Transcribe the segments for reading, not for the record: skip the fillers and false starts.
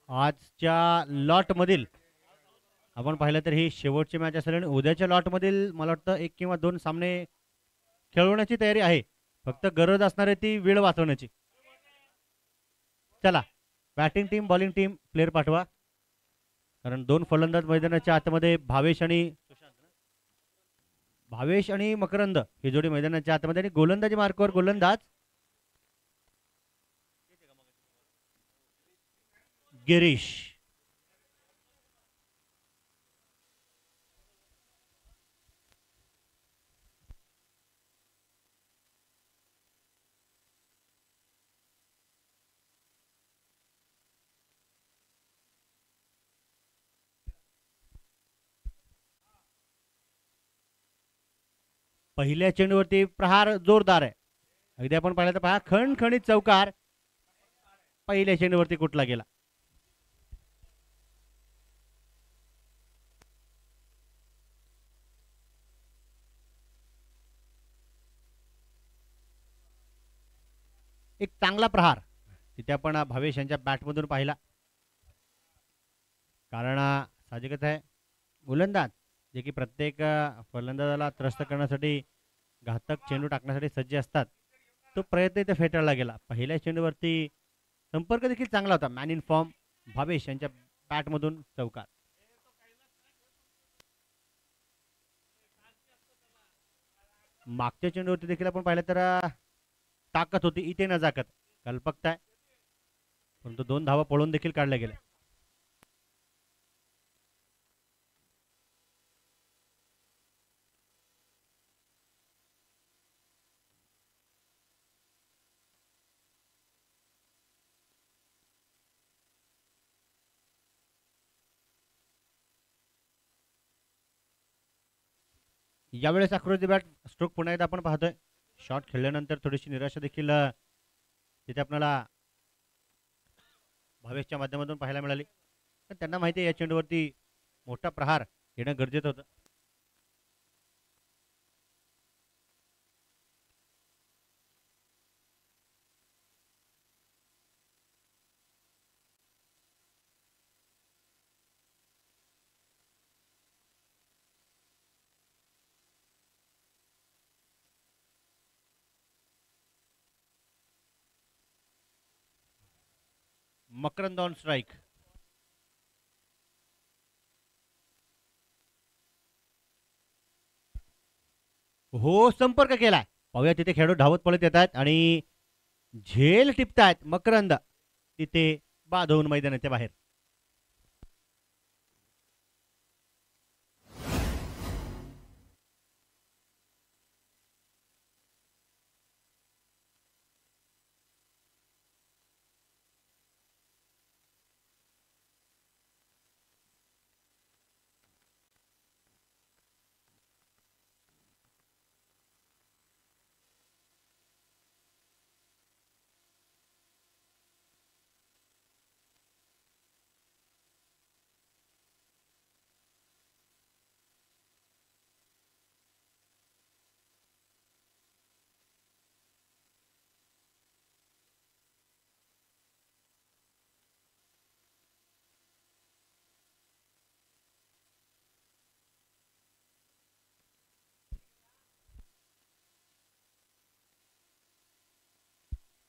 आजच्या लॉट मधील आपण पाहिलं तर ही शेवटची मॅच असेल आणि उद्याच्या लॉट मधील मला वाटतं 1 किंवा 2 सामने खेळवण्याची तयारी आहे. फक्त गरज असणार आहे ती वेळ वाचवण्याची. चला, batting team bowling team player पाठवा, कारण 2 फलंदाज मैदानाच्या आतमध्ये भावेश आणि मकरंद ही जोडी मैदानाच्या आतमध्ये आणि गोलंदाजी मार्कवर गोलंदाज गिरीश. पहिल्या चेंडूवरती प्रहार जोरदार आहे. अगदी आपण पाहिलं तर पहा, खणखणीत चौकार पहिल्या चेंडूवरती कुठला गेला. एक चांगला प्रहार तिथे आपण भावेश यांच्या बॅटमधून पाहिला, कारण साहजिकच आहे गोलंदाज जे की प्रत्येक फलंदाजाला त्रस्त करण्यासाठी घातक चेंडू टाकण्यासाठी सज्ज असतात, तो प्रयत्न इथे फेटाळला गेला. पहिल्या चेंडूवरती संपर्क देखील चांगला होता. मॅन इन फॉर्म भावेश यांच्या बॅटमधून चौकार. मागच्या चेंडूवरती देखील आपण पाहिलं तर ताकद होती, इथे नजाकत कल्पकता आहे, परंतु 2 धावा पळून देखील काढल्या गेल्या. यावेळेस आकृती बॅट स्ट्रोक पुन्हा एकदा आपण पाहतोय. शॉट खेळल्यानंतर थोडीशी निराशा देखील तिथे आपल्याला भावेशच्या माध्यमातून पाहायला मिळाली, पण त्यांना माहिती आहे या चेंडूवरती मोठा प्रहार येणं गरजेचं होतं. Makarand on strike. हो, संपर्क केलाय. पाहूया तिथे खेळाडू धावत पळत येत आहेत आणि झेल टिपतायत. मकरंद तिथे बाद होऊन मैदानाच्या बाहेर.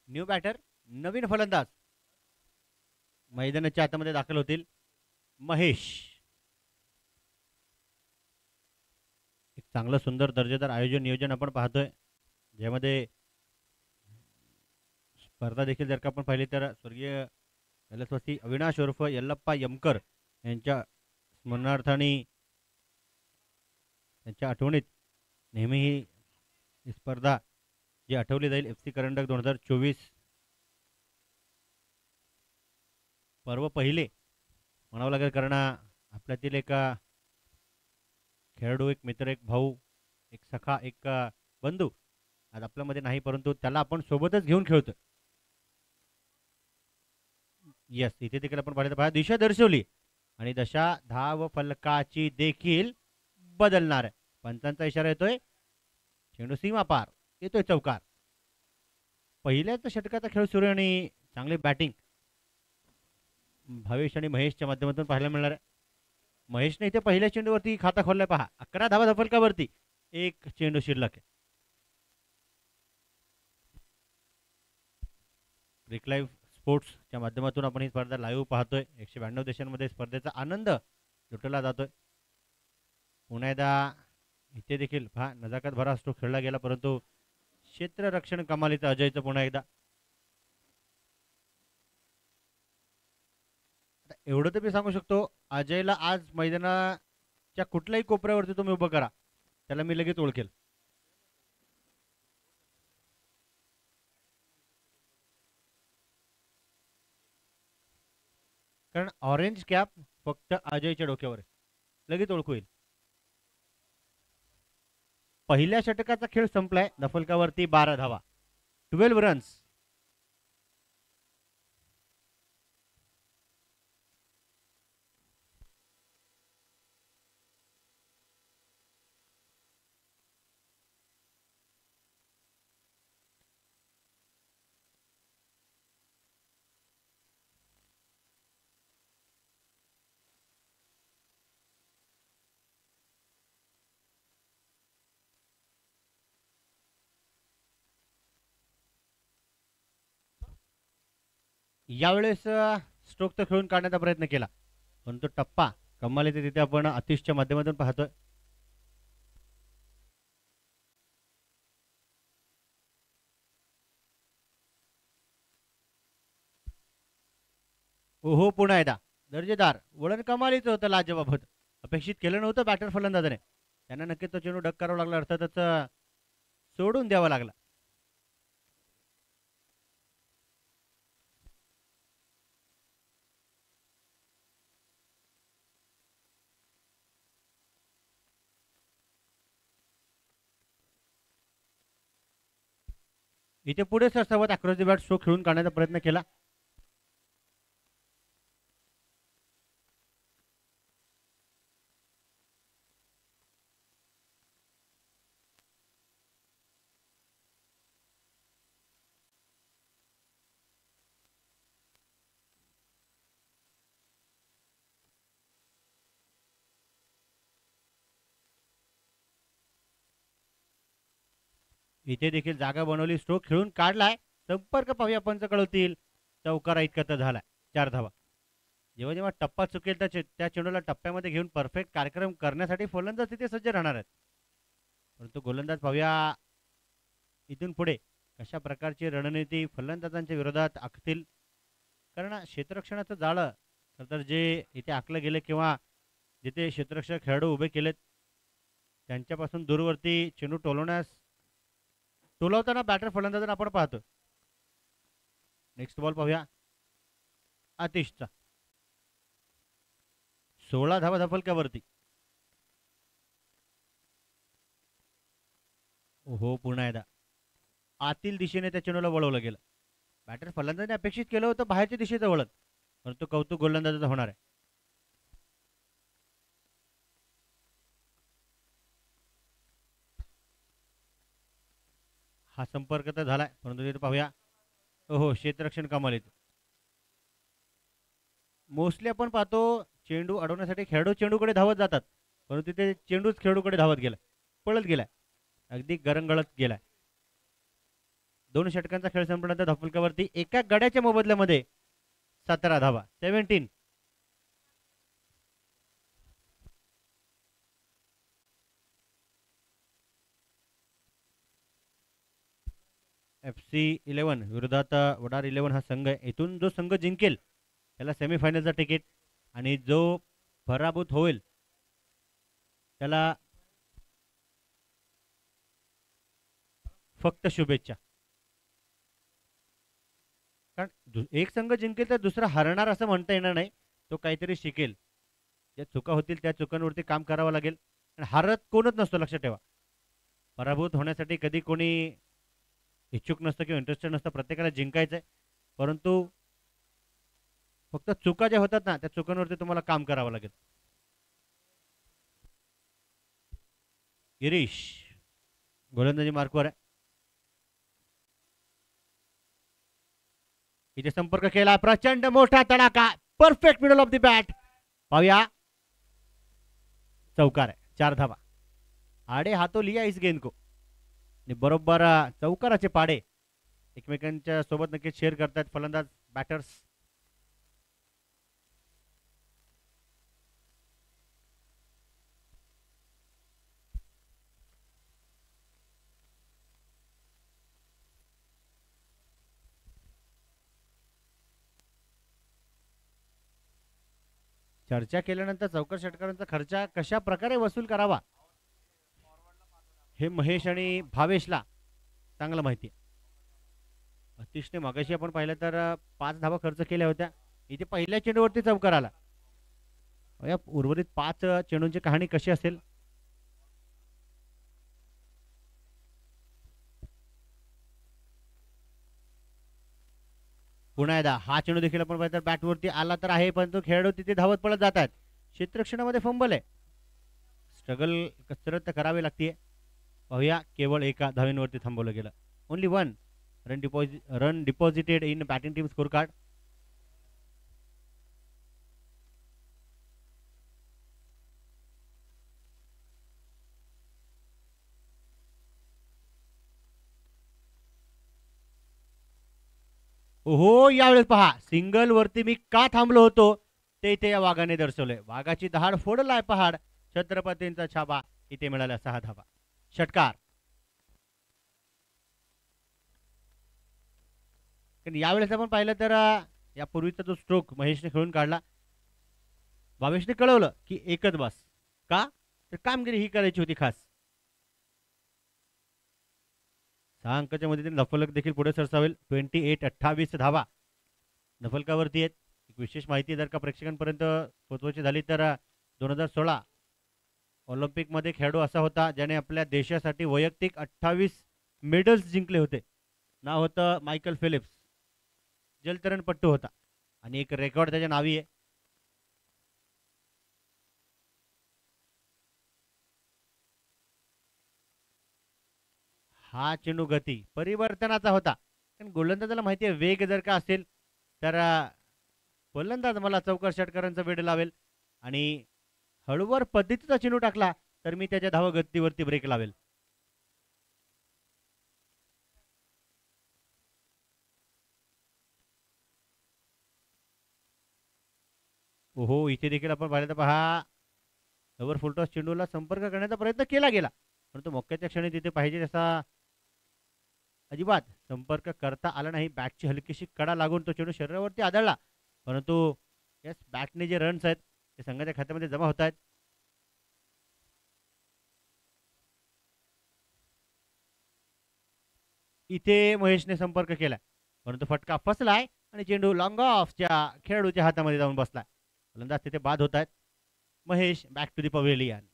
न्यू बॅटर, नवीन फलंदाज मैदानाच्या आतमध्ये दाखल होतील. महेश. एक चांगलं सुंदर दर्जेदार आयोजन नियोजन आपण पाहतोय, ज्यामध्ये स्पर्धा देखील जर का आपण पाहिली तर स्वर्गीय कैलासवासी अविनाश उर्फ यल्लप्पा यमकर यांच्या स्मरणार्थाने त्यांच्या आठवणीत नेहमी ही स्पर्धा जी आठवली जाईल, FC करंडक 2024 पर्व पहिले म्हणावं लागेल, कारण आपल्यातील एक खेळाडू, एक मित्र, एक भाऊ, एक सखा, एक बंधू आज आपल्यामध्ये नाही, परंतु त्याला आपण सोबतच घेऊन खेळतोय. यस, इथे देखील आपण पाहिलं दिशा दर्शवली आणि दशा धाव फलकाची देखील बदलणार आहे. पंचांचा इशारा येतोय, चेंडू सीमा पार, येतोय चौकार. पहिल्याच षटकाचा खेळ सुरू आणि चांगली बॅटिंग भावेश आणि महेशच्या माध्यमातून पाहायला मिळणार आहे. महेशने इथे पहिल्या चेंडूवरती खाता खोललाय पहा. 11 धावा धफलकावरती, एक चेंडू शिल्लक आहे. क्रिक लाईव्ह स्पोर्ट्सच्या माध्यमातून आपण ही स्पर्धा लाईव्ह पाहतोय. 192 देशांमध्ये स्पर्धेचा आनंद लुटला जातोय. पुन्हा एकदा इथे देखील पहा नजाकत भरा स्ट्रोक खेळला गेला, परंतु क्षेत्ररक्षण कमालीचं अजयचं पुन्हा एकदा. एवढं तर मी सांगू शकतो, अजयला आज मैदानाच्या कुठल्याही कोपऱ्यावरती तुम्ही उभं करा, त्याला मी लगेच ओळखेल. कारण ऑरेंज कॅप फक्त अजयच्या डोक्यावर आहे, लगेच ओळखू येईल. पहिल्या षटकाचा खेळ संपलाय. दफलकावरती 12 धावा, 12 रन्स. यावेळेस स्ट्रोक तर खेळून काढण्याचा प्रयत्न केला, पण तो टप्पा कमालीचे तिथे आपण अतिशच्या माध्यमातून पाहतोय. ओहो, पुन्हा एकदा दर्जेदार वळण कमालीचं होतं, लाजबाब होतं. अपेक्षित केलं नव्हतं बॅटर फलंदाजाने. त्यांना नक्कीच तो चेंडू डक करावा लागला, अर्थातच सोडून द्यावा लागला. इथे पुढे सरसावत अक्रॉस द बॅट स्ट्रोक खेळून काढण्याचा प्रयत्न केला. इथे देखील जागा बनवली, स्ट्रोक खेळून काढलाय. संपर्क पाहूया पंच कळवतील. चौकारा इतका तर झालाय, 4 धावा. जेव्हा जेव्हा टप्पा चुकेल त्या चेंडूला टप्प्यामध्ये घेऊन परफेक्ट कार्यक्रम करण्यासाठी फलंदाज तिथे सज्ज राहणार आहेत. परंतु गोलंदाज पाहूया इथून पुढे कशा प्रकारची रणनीती फलंदाजांच्या विरोधात आखतील. कारण क्षेत्ररक्षणाचं जाळं तर जे इथे आखलं गेलं किंवा जिथे क्षेत्ररक्षक खेळाडू उभे केलेत त्यांच्यापासून दूरवरती चेंडू टोलवताना बॅटर फलंदाजांना आपण पाहतो. नेक्स्ट बॉल पाहूया आतिशचा. 16 धावा धफलक्यावरती. हो, पुन्हा एकदा आतील दिशेने त्या चेंडूला वळवलं गेलं. बॅटर फलंदाजाने अपेक्षित केलं होतं बाहेरच्या दिशेचं वळत, परंतु कौतुक गोलंदाजाचं होणार आहे. हा संपर्क तर झालाय, परंतु तिथे पाहूया हो क्षेत्ररक्षण कमालीत. मोस्टली आपण पाहतो चेंडू अडवण्यासाठी खेळाडू चेंडूकडे धावत जातात, परंतु तिथे चेंडूच खेळाडूकडे धावत गेलाय, पळत गेलाय, अगदी गरंगळत गेलाय. 2 षटकांचा खेळ संपल्यानंतर धफलकावरती एका गड्याच्या मोबदल्यामध्ये 17 धावा, 17. FC11 विरोधात वडार 11 हा संघ आहे. इथून जो संघ जिंकेल त्याला सेमीफायनलचा तिकीट, आणि जो पराभूत होईल त्याला फक्त शुभेच्छा. कारण एक संघ जिंकेल तर दुसरा हरणार असं म्हणता येणार नाही. तो काहीतरी शिकेल, ज्या चुका होतील त्या चुकांवरती काम करावं लागेल. आणि हारत कोणच नसतो, लक्षात ठेवा. पराभूत होण्यासाठी कधी कोणी इच्छुक नसतं किंवा इंटरेस्टेड नसतं, प्रत्येकाला जिंकायचंय. परंतु फक्त चुका ज्या होतात ना त्या चुकांवरती तुम्हाला काम करावं लागेल. गिरीश गोलंदाजी मार्कवर आहे. इथे संपर्क केला, प्रचंड मोठा तडाखा, perfect middle of the bat. पाहूया, चौकार आहे, 4 धावा. आडे हातो लिया इस गेंद को. बरोबर चौकाराचे पाडे एकमेकांच्या सोबत नक्कीच शेअर करतात फलंदाज बॅटर्स. चर्चा केल्यानंतर चौकार षटकारांचा खर्च कशा प्रकारे वसूल करावा हे महेश आणि भावेशला चांगलं माहिती आहे. अतिशय मगाशी आपण पाहिलं तर 5 धावा खर्च केल्या होत्या. इथे पहिल्या चेंडूवरती चौकार आला. या उर्वरित 5 चेंडूंची कहाणी कशी असेल. पुन्हा एकदा हा चेंडू देखील आपण पाहिलं तर बॅटवरती आला तर आहे, पण तो खेळाडू तिथे धावत पळत जात आहेत. क्षेत्ररक्षणामध्ये फंबल आहे. स्ट्रगल कसरत करावी लागते. पाहूया, केवळ एका धावेवरती थांबवलं गेलं. Only 1 run deposited in batting team score card. ओहो, यावेळेस पहा, सिंगल वरती मी का थांबलो होतो ते इथे या वाघाने दर्शवलंय. वाघाची दहाड फोडलाय पहाड. छत्रपतींचा छापा. इथे मिळाल्या 6 धावा. षटकार. यावेळेस आपण पाहिलं तर यापूर्वीचा जो स्ट्रोक महेशने खेळून काढला, भावेशने कळवलं की एकच बस. का तर कामगिरी ही करायची होती खास. 6 अंकाच्या मदतीने धफलक देखील पुढे सरसावेल. 28-28 धावा धफलकावरती आहेत. एक विशेष माहिती जर का प्रेक्षकांपर्यंत पोहोचवायची झाली तर 2016 ऑलिम्पिक मध्ये खेळाडू असा होता ज्याने आपल्या देशासाठी वैयक्तिक 28 मेडल्स जिंकले होते. नाव होतं मायकल फिलिप्स. जलतरणपट्टू होता आणि एक रेकॉर्ड त्याच्या नावी आहे. हा चेंडू गती परिवर्तनाचा होता. कारण गोलंदाजाला माहिती आहे वेग जर का असेल तर गोलंदाज मला चौकार षटकारांचा वेळ लावेल आणि हळूवार पद्धतीचा चेंडू टाकला तर मी त्याच्या धाव गतीवरती ब्रेक लावेल. ओहो, इथे देखील आपण पाहिलं तर पहा, ओव्हर फुलटॉस चेंडूला संपर्क करण्याचा प्रयत्न केला गेला, परंतु मोक्याच्या क्षणी तिथे पाहिजे तसा अजिबात संपर्क करता आला नाही. बॅटची हलकीशी कडा लागून तो चेंडू शरीरावरती आदळला, परंतु यस बॅटने जे रन्स आहेत ते संघाच्या खात्यामध्ये जमा होत आहेत. इथे महेशने संपर्क केला, परंतु फटका फसलाय आणि चेंडू लॉंग ऑफच्या खेळाडूच्या हातामध्ये जाऊन बसलाय. फलंदाज तिथे बाद होत आहेत. Mahesh back to the pavilion.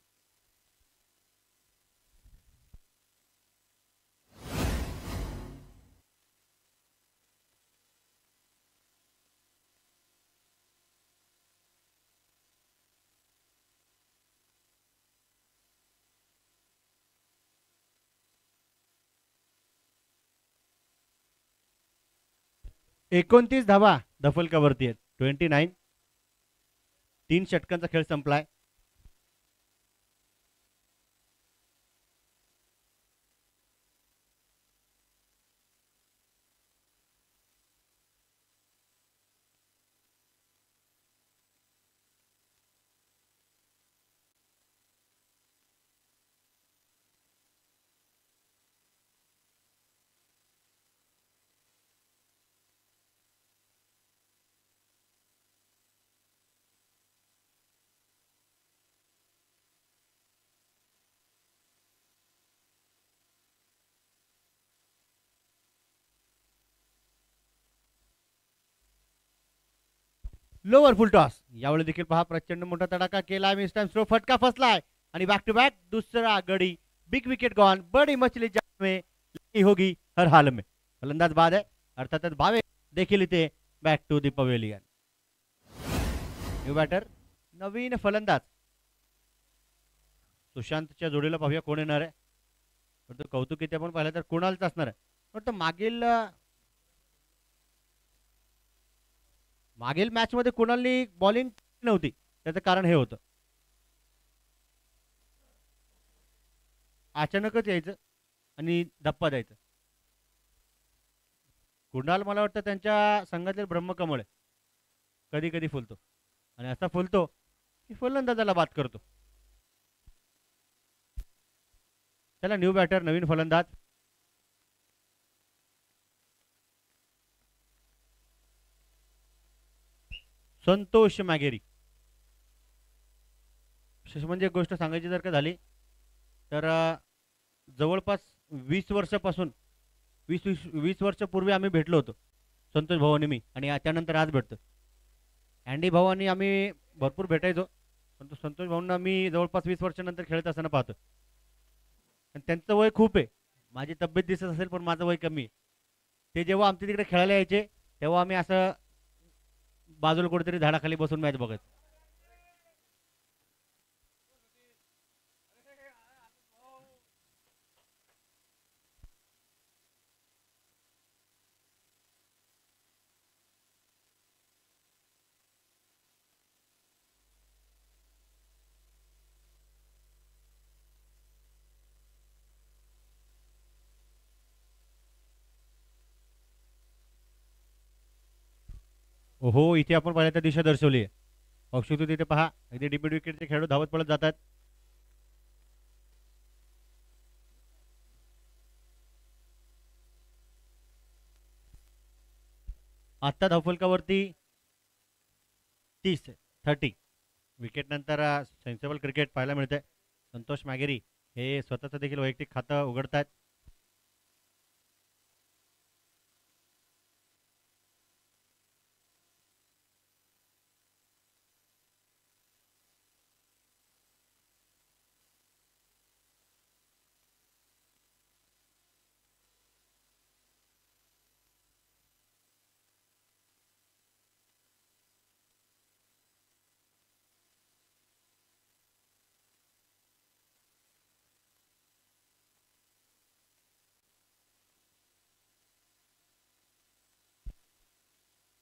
एकोणतीस धावा धफलकावरती आहेत. 29. 3 षटकांचा खेळ संपलाय. Lower full toss. यावेळी देखील पहा, प्रचंड मोठा तडाखा केला. मिस्टर स्ट्रो फटका फसलाय आणि बॅक टू बॅक दुसरा गडी. Big wicket gone. बड़ी मछली जाल में लगी होगी हर हाल में. फलंदाज बाद है, अर्थातच भावे देखील इथे back to the pavilion. New batter, नवीन फलंदाज. सुशांतच्या जोडीला पाहूया कोण येणार आहे. परंतु कौतुक इथे आपण पाहिलं तर कुणालच असणार आहे. परंतु मागील मागील मॅचमध्ये कुणालनी बॉलिंग नव्हती, त्याचं कारण हे होतं, अचानकच यायचं आणि धप्पा द्यायचं. कुणाल मला वाटतं त्यांच्या संघातील ब्रह्मकमळ आहे, कधी कधी फुलतो आणि असा फुलतो की फलंदाजाला बाद करतो. चला न्यू बॅटर, नवीन फलंदाज. संतोष मॅगेरी. विशेष म्हणजे एक गोष्ट सांगायची जर का झाली तर जवळपास 20 वर्षापासून 20 वर्षापूर्वी आम्ही भेटलो होतो, संतोष भाऊ आणि मी, आणि त्यानंतर आज भेटतो. अँडी भाऊ आणि आम्ही भरपूर भेटायचो, पण तो संतोष भाऊंना मी जवळपास 20 वर्षानंतर खेळत असताना पाहतो. आणि त्यांचं वय खूप आहे, माझी तब्येत दिसत असेल पण माझं वय कमी आहे. ते जेव्हा आमच्या तिकडे खेळायला यायचे तेव्हा आम्ही असं बाजूला कुठेतरी झाडाखाली बसून मॅच बघत. हो, इथे आपण पहिल्यांदा दिशा दर्शवली आहे. अक्षुतू तिथे पहा, इथे डीपीड विकेटचे खेळाडू धावत पडत जातात. आत्ता धावफलकावरती 30 विकेट नंतर सेन्सेबल क्रिकेट पाहायला मिळते. संतोष मॅगेरी हे स्वतःचं देखील वैयक्तिक खातं उघडतात.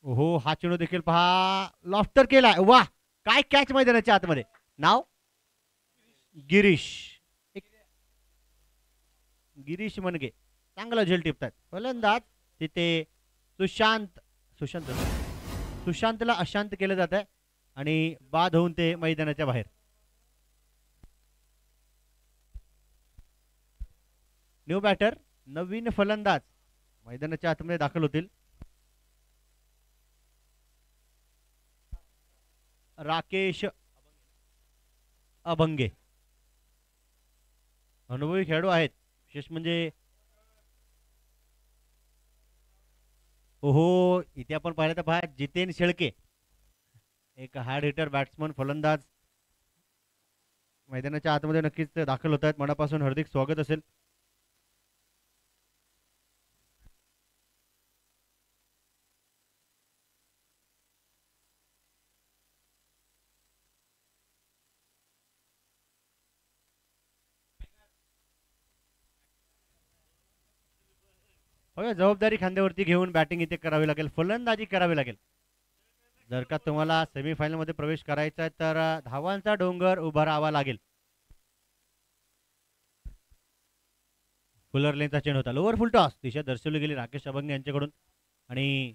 हो, हा चेंडू देखील पहा, लॉफ्टर केलाय, वाह, काय कॅच मैदानाच्या आतमध्ये. नाव गिरीश. एक गिरीश मनगे चांगला झेल टिपतात फलंदाज तिथे. सुशांत सुशांत सुशांतला अशांत केलं जात आहे आणि बाद होऊन ते मैदानाच्या बाहेर. न्यू बॅटर, नवीन फलंदाज मैदानाच्या आतमध्ये दाखल होतील. राकेश अभंगे, अनुभवी खेळाडू आहेत. विशेष म्हणजे ओहो, इथे आपण पाहिलं तर पहा, जितेन शेळके, एक हार्ड हिटर बॅट्समन फलंदाज मैदानाच्या आतमध्ये नक्कीच दाखल होत आहेत. मनापासून हार्दिक स्वागत असेल. हो, जबाबदारी खांद्यावरती घेऊन बॅटिंग इथे करावी लागेल, फलंदाजी करावी लागेल. जर का तुम्हाला सेमीफायनल मध्ये प्रवेश करायचा आहे तर धावांचा डोंगर उभा राहावा लागेल. फुलर लेनचा चेंड होता, लोअर फुल टॉस, दिशा दर्शवली गेली राकेश अभंग यांच्याकडून आणि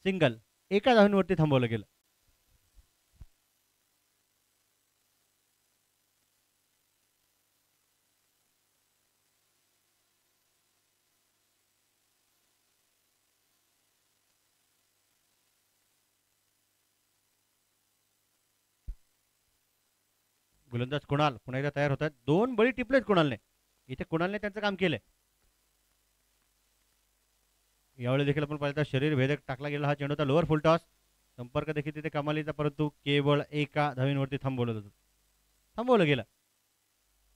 सिंगल एका धावूंवरती थांबवलं गेलं. गोलंदाज कुणाल पुन्हा एकदा तयार होतात. दोन बळी टिपलेत कुणालने, इथे कुणालने त्यांचं काम केलंय. यावेळी देखील आपण पाहिलं तर शरीर भेदक टाकला गेला हा चेंडू होता, लोअर फुल टॉस, संपर्क देखील तिथे कमालीचा, परंतु केवळ एका धावींवरती थांबवलं गेलं.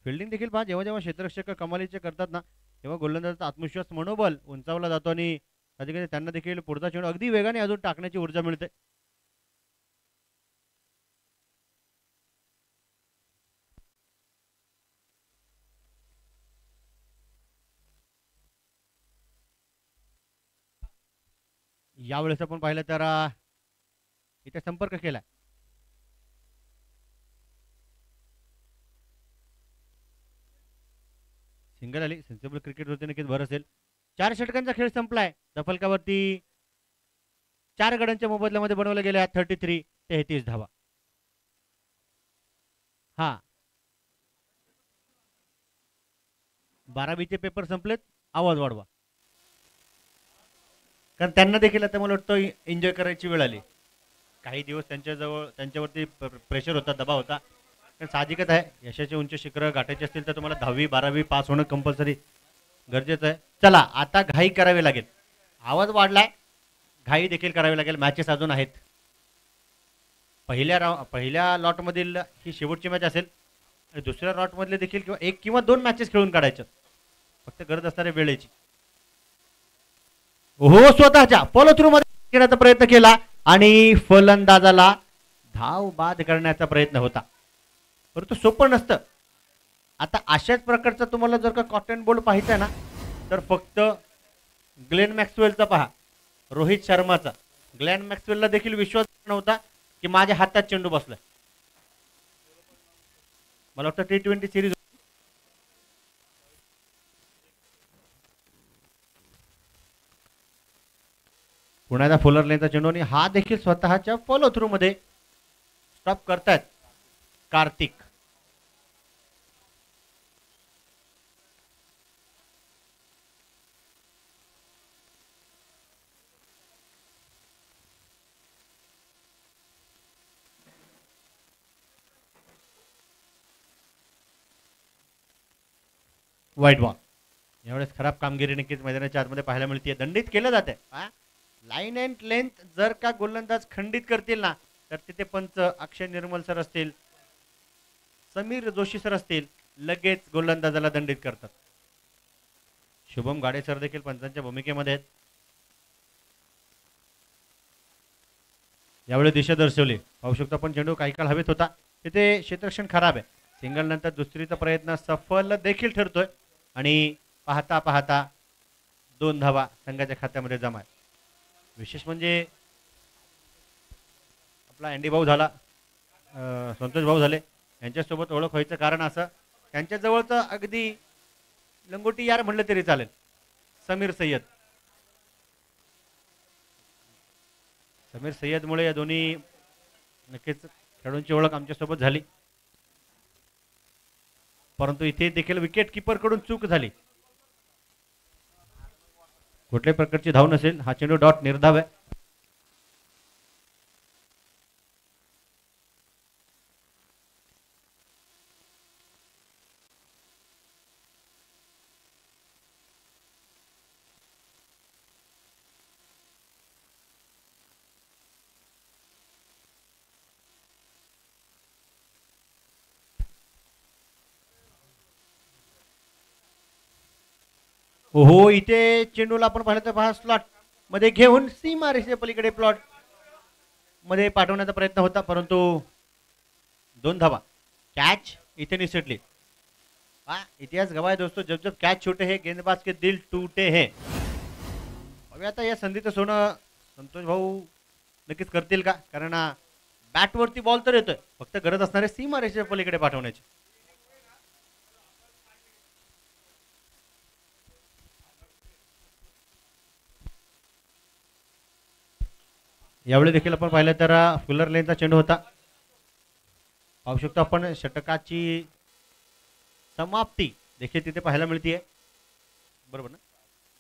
फिल्डिंग देखील पहा, जेव्हा जेव्हा क्षेत्ररक्षक कमालीचे करतात ना, तेव्हा गोलंदाजाचा आत्मविश्वास, मनोबल उंचावला जातो आणि कधी कधी त्यांना देखील पुढचा चेंडू अगदी वेगाने अजून टाकण्याची ऊर्जा मिळते. यावेळेस आपण पाहिलं तर इथे संपर्क केला. सिंगल आली. सेन्सिबल क्रिकेट होते नक्कीच भर असेल. 4 षटकांचा खेळ संपलाय. दफलकावरती 4 गड्यांच्या मोबदल्यामध्ये बनवल्या गेल्या 33 धावा. हा 12वीचे पेपर संपलेत. आवाज वाढवा, कारण त्यांना देखील आता मला वाटतं एन्जॉय करायची वेळ आली. काही दिवस त्यांच्यावरती प्रेशर होता, दबाव होता. कारण साहजिकच आहे, यशाचे उंच शिखर गाठायचे असतील तर तुम्हाला 10वी 12वी पास होणं कंपल्सरी गरजेचं आहे. चला आता घाई करावी लागेल. आवाज वाढलाय, घाई देखील करावी लागेल. मॅचेस अजून आहेत. पहिल्या लॉटमधील ही शेवटची मॅच असेल आणि दुसऱ्या लॉटमधले देखील किंवा 1 किंवा 2 मॅचेस खेळून काढायच्या. फक्त गरज असणाऱ्या वेळेची. हो, स्वतःच्या फॉलो थ्रू मध्ये घेण्याचा प्रयत्न केला आणि फलंदाजाला धाव बाद करण्याचा प्रयत्न होता, परंतु सोपं नसतं. आता अशाच प्रकारचा तुम्हाला जर का कॉटन बोल्ड पाहायचा आहे ना, तर फक्त ग्लेन मॅक्सवेलचा पहा, रोहित शर्माचा. ग्लेन मॅक्सवेलला देखील विश्वास नव्हता की माझ्या हातात चेंडू बसला. मला वाटतं T20 सिरीज. पुण्याचा फुलर लेनचा चेंडू आणि हा देखील स्वतःच्या फॉलो थ्रू मध्ये स्टॉप करतायत कार्तिक. वाईट बॉल. यावेळेस खराब कामगिरी नक्कीच मैदानाच्या आतमध्ये पाहायला मिळते. दंडित केलं जाते. लाईन अँड लेंथ जर का गोलंदाज खंडित करतील ना, तर तिथे पंच अक्षय निर्मल सर असतील, समीर जोशी सर असतील, लगेच गोलंदाजाला दंडित करतात. शुभम गाडे सर देखील पंचांच्या भूमिकेमध्ये आहेत. यावेळी दिशा दर्शवली. पाहू शकतो आपण चेंडू काही काळ हवेत होता, तिथे क्षेत्ररक्षण खराब आहे. सिंगल नंतर दुसरीचा प्रयत्न सफल देखील ठरतोय आणि पाहता पाहता 2 धावा संघाच्या खात्यामध्ये जमा आहे. विशेष म्हणजे आपला अँडी भाऊ झाला, संतोष भाऊ झाले, यांच्यासोबत ओळख व्हायचं कारण असं, त्यांच्या जवळचं अगदी लंगोटी यार म्हणलं तरी चालेल, समीर सय्यद. समीर सय्यदमुळे या दोन्ही नक्कीच खेळाडूंची ओळख आमच्यासोबत झाली. परंतु इथे देखील विकेट किपर कडून चूक झाली. कुठल्याही प्रकारची धाव नसेल. हा चेंडू डॉट निर्धाव आहे. हो, इथे चेंडूला आपण पाहिलं तर पहा स्लॉट मध्ये घेऊन सीमा रेषे पलीकडे प्लॉट मध्ये पाठवण्याचा प्रयत्न होता, परंतु 2 धावा. कॅच इथे निसटली. इतिहास गवाय दोस्तों, जब जब कैच छोटे है गेंदबाज के दिल टूटे हैं. आता या संधीचं सोनं संतोष भाऊ नक्कीच करतील का, कारण बॅटवरती बॉल तर येतोय, फक्त गरज असणारे सीमा रेषेच्या पलीकडे पाठवण्याची. यावेळी देखील आपण पाहिलं तर फुलर लेनचा चेंडू होता. पाहू शकतो आपण षटकाची समाप्ती देखील तिथे पाहायला मिळते, बरोबर ना.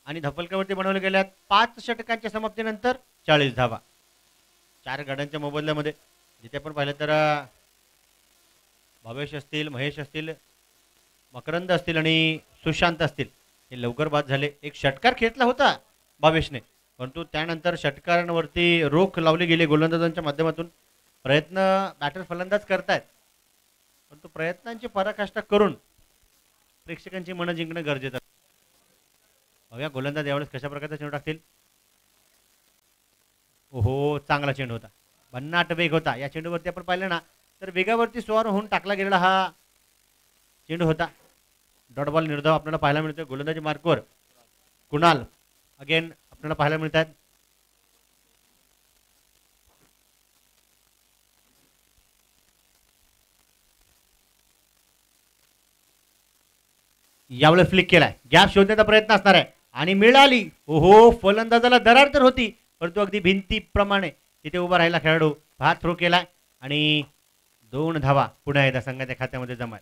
आणि धपलकावरती बनवल्या गेल्या 5 षटकांच्या समाप्तीनंतर 40 धावा 4 गड्यांच्या मोबदल्यामध्ये. जिथे आपण पाहिलं तर भावेश असतील, महेश असतील, मकरंद असतील आणि सुशांत असतील, हे लवकर बाद झाले. एक षटकार खेचला होता भावेशने, परंतु त्यानंतर षटकारांवरती रोख लावली गेली गोलंदाजांच्या माध्यमातून. प्रयत्न बॅटर फलंदाज करतायत, परंतु प्रयत्नांची पराकाष्ठा करून प्रेक्षकांची मनं जिंकणं गरजेचं आहे. बघूया गोलंदाज यावेळेस कशा प्रकारचा चेंडू टाकतील. ओहो, चांगला चेंडू होता, भन्नाट वेग होता. या चेंडूवरती आपण पाहिलं ना तर वेगावरती स्वार होऊन टाकला गेलेला हा चेंडू होता. डॉट बॉल निर्धाव आपल्याला पाहायला मिळतोय. गोलंदाजी मार्कवर कुणाल अगेन आपल्याला पाहायला मिळतात. यावेळेस फ्लिक केलाय, गॅप शोधण्याचा प्रयत्न असणार आहे आणि मिळाली. ओहो, फलंदाजाला दरार तर होती परंतु अगदी भिंतीप्रमाणे तिथे उभा राहिला खेळाडू. भात थ्रो केलाय आणि 2 धावा पुन्हा एकदा संघाच्या खात्यामध्ये जमा.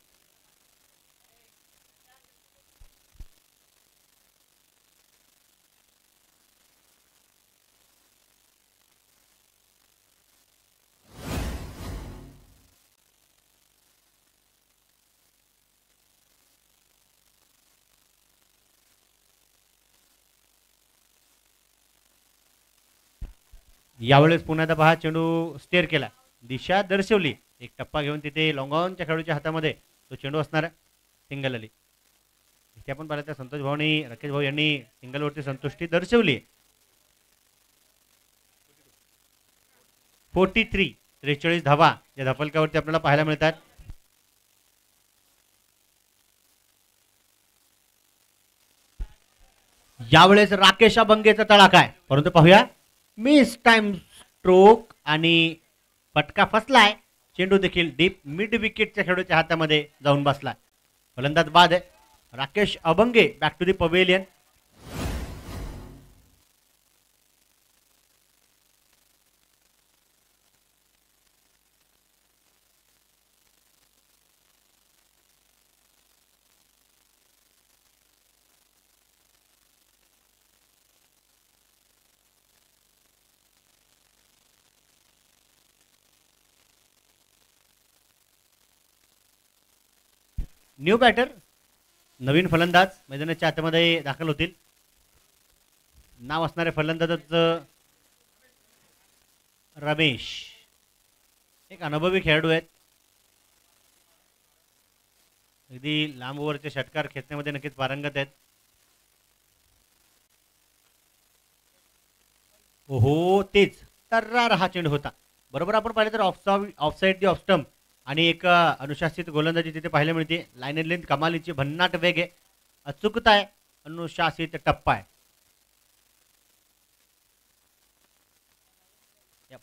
यावेळेस पुन्हा एकदा पहा, चेंडू स्टेअर केला, दिशा दर्शवली, एक टप्पा घेऊन तिथे लॉंगॉनच्या खेळाडूच्या हातामध्ये तो चेंडू असणार आहे. सिंगल आली. इथे आपण पाहिलं तर संतोष भाऊ आणि राकेश भाऊ यांनी सिंगलवरती संतुष्टी दर्शवली. 43 धावा या धपलकावरती आपल्याला पाहायला मिळतात. यावेळेस राकेश अभंगेचा तडाखा आहे परंतु पाहूया, मिस टाइम स्ट्रोक आणि फटका फसलाय. चेंडू देखील डीप मिड विकेटच्या खेळाडूच्या हातामध्ये जाऊन बसलाय. फलंदाज बाद आहे Rakesh Abhange. Back to the pavilion. New batter, नवीन फलंदाज मैदानाच्या आतमध्ये दाखल होतील. नाव असणारे फलंदाजाचं रमेश, एक अनुभवी खेळाडू आहेत. अगदी लांब ओव्हरचे षटकार खेचण्यामध्ये नक्कीच पारंगत आहेत. ओहो, तेच तर्रार हा चेंडू होता. बरोबर आपण पाहिलं तर ऑफसाईड दी ऑफ स्टंप आणि एक अनुशासित गोलंदाजी तिथे पाहायला मिळते. लाईन एंड लेंथ कमालीची भन्नाट वेग आहे, अचूकता आहे, अनुशासित टप्पा आहे. या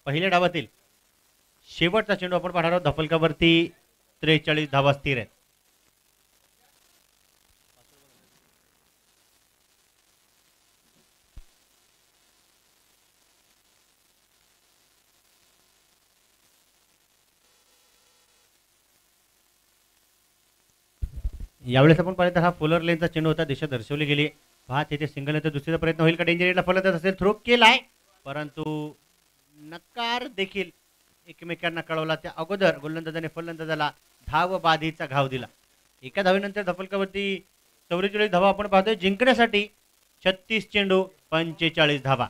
पहिल्या डावातील शेवटचा चेंडू आपण पाहणार आहोत. धपलकावरती 43 धावा स्थिर आहेत. यावेळेस आपण पाहिलं तर हा फुलर लेनचा चेंडू होता, दिशा दर्शवली गेली. पहा तिथे सिंगल तर दुसरीचा प्रयत्न होईल का, डेंजर एरियाला फलंदाज असेल, थ्रो केलाय परंतु नकार देखील एकमेकांना कळवला. त्या अगोदर गोलंदाजाने फलंदाजाला धाव बाधीचा घाव दिला. एका धावेनंतर धपलकावरती 44 धावा आपण पाहतोय. जिंकण्यासाठी 36 चेंडू 45 धावा.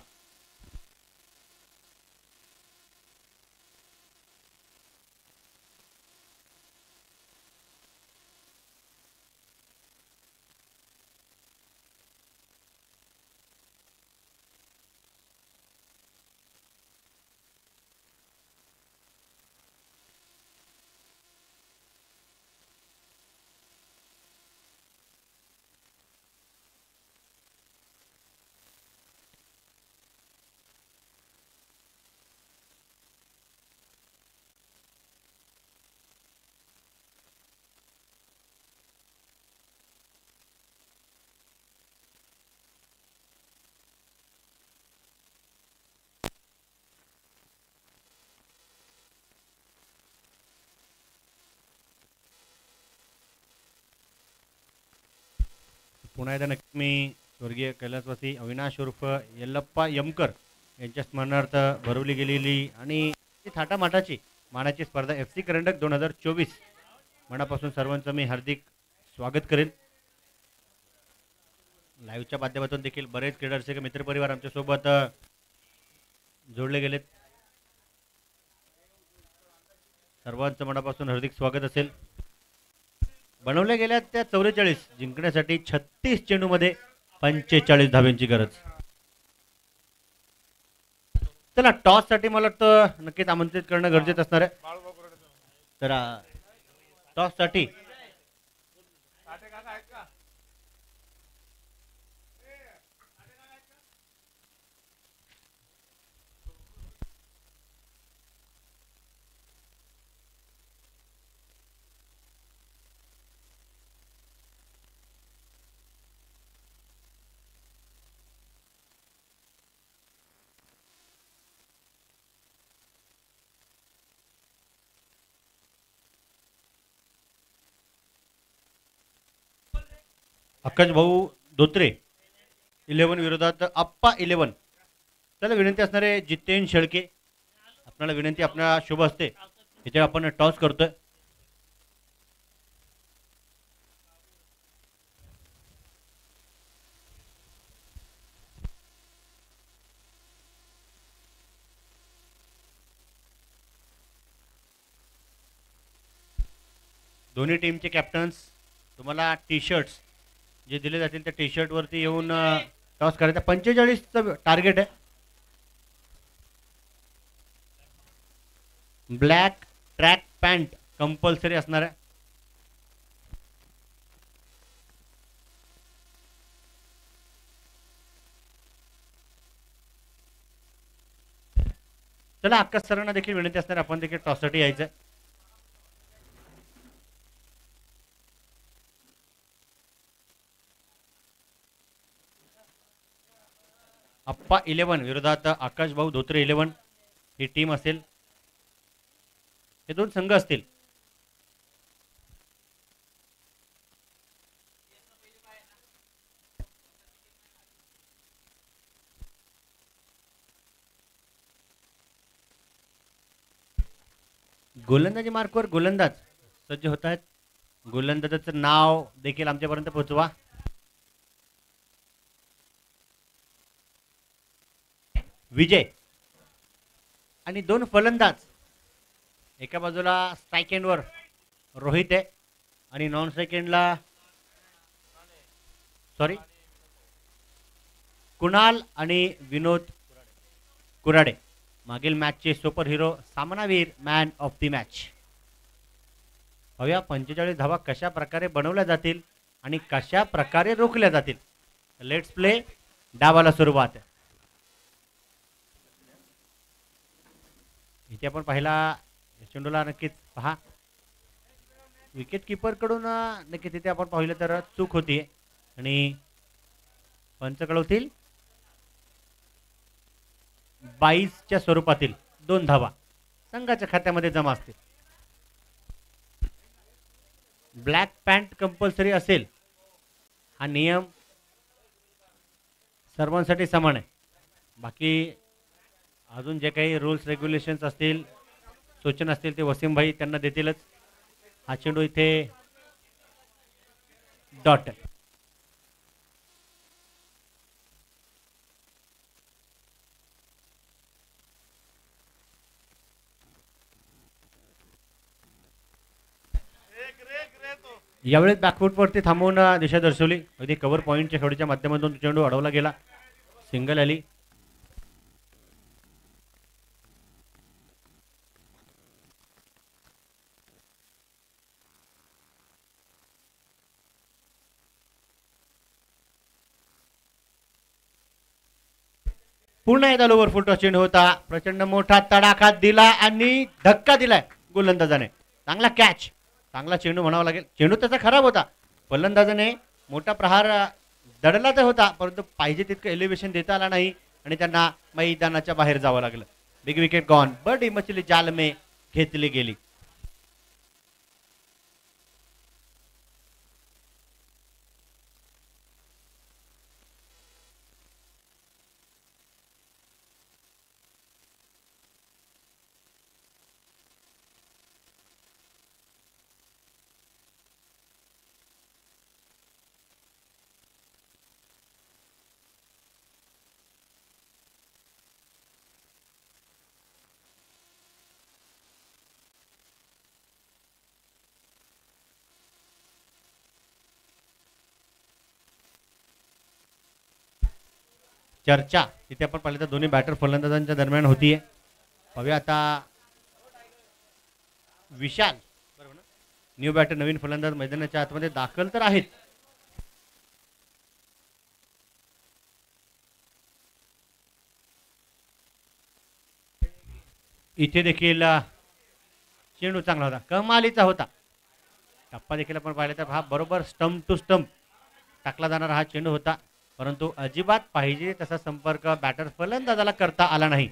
पुन्हा एकदा नक्की मी स्वर्गीय कैलासवासी अविनाश उर्फ यल्लप्पा यमकर यांच्या स्मरणार्थ भरवली गेलेली आणि थाटामाटाची मानाची स्पर्धा FC करंडक 2024 मनापासून सर्वांचं मी हार्दिक स्वागत करेन. लाईव्हच्या माध्यमातून देखील बरेच क्रीडारसिक मित्रपरिवार आमच्या सोबत जोडले गेलेत. सर्वांचं मनापासून हार्दिक स्वागत असेल. बनवल्या गेल्या त्या 44 जिंकण्यासाठी 36 चेंडूमध्ये 45 धाब्यांची गरज. चला, टॉस साठी मला वाटतं नक्कीच आमंत्रित करणं गरजेचं असणार आहे. तर टॉस साठी आकाश भाऊ धोत्रे 11 विरोधात आप्पा 11. त्याला विनंती असणारे जितेन शेळके, आपल्याला विनंती आपल्याला शुभ असते इथे आपण टॉस करतोय. दोन्ही टीमचे कॅप्टन्स तुम्हाला टी शर्ट्स जे दिले जातील त्या टी शर्टवरती येऊन टॉस करायचा. 45चं टार्गेट आहे. ब्लॅक ट्रॅक पॅन्ट कंपल्सरी असणार आहे. चला आकाश सरांना देखील विनंती असणार आपण देखील टॉससाठी यायचं. अप्पा 11 विरोधात आकाश भाऊ धोत्रे 11 ही टीम असेल. हे दोन संघ असतील. गोलंदाजी मार्कवर गोलंदाज सज्ज होत आहेत. गोलंदाजाचं नाव देखील आमच्यापर्यंत पोहोचवा. विजय आणि दोन फलंदाज. एका बाजूला स्ट्राईक एंडवर रोहित आहे आणि नॉन स्ट्राईक एंडला कुणाल आणि विनोद कुराडे. मागील मॅचचे सुपर हिरो, सामनावीर, मॅन ऑफ द मॅच. पाहूया 45 धावा कशा प्रकारे बनवल्या जातील आणि कशा प्रकारे रोखल्या जातील. Let's play. डावाला सुरुवात. इथे आपण पाहिला चेंडूला नक्कीच पहा विकेट किपर कडून नक्कीच इथे आपण पाहिलं तर चूक होती आणि पंच कळवतील 22च्या स्वरूपातील 2 धावा संघाच्या खात्यामध्ये जमा असतील. ब्लॅक पॅन्ट कंपल्सरी असेल हा नियम सर्वांसाठी समान आहे. बाकी अजून जे काही रूल्स रेग्युलेशन्स असतील, सूचना असतील ते वसीम भाई त्यांना देतीलच. हा चेंडू इथे डॉट. यावेळेस बॅकफूटवरती थांबवून दिशा दर्शवली. अगदी कव्हर पॉईंटच्या खेळीच्या माध्यमातून चेंडू अडवला गेला. सिंगल आली. पुन्हा एकदा लोवर फुट चेंडू होता. प्रचंड मोठा तडाखा दिला आणि धक्का दिलाय गोलंदाजाने. चांगला कॅच, चांगला चेंडू म्हणावा लागेल. चेंडू त्याचा खराब होता. फलंदाजाने मोठा प्रहार दडला तर होता परंतु पाहिजे तितकं एलिव्हेशन देता आला नाही आणि त्यांना मैदानाच्या बाहेर जावं लागलं. Big wicket gone. बडी मछली जाल में घेतली गेली. चर्चा इथे आपण पाहिलं तर दोन्ही बॅटर फलंदाजांच्या दरम्यान होतीये. पाहूया आता विशाल न्यू बॅटर नवीन फलंदाज मैदानाच्या आतमध्ये दाखल तर आहेत. इथे देखील चेंडू चांगला होता, कमालीचा होता. टप्पा देखील आपण पाहिलं तर हा बरोबर स्टंप टू स्टंप टाकला जाणारा हा चेंडू होता परंतु अजिबात पाहिजे तसा संपर्क बॅटर फलंदाजाला करता आला नाही.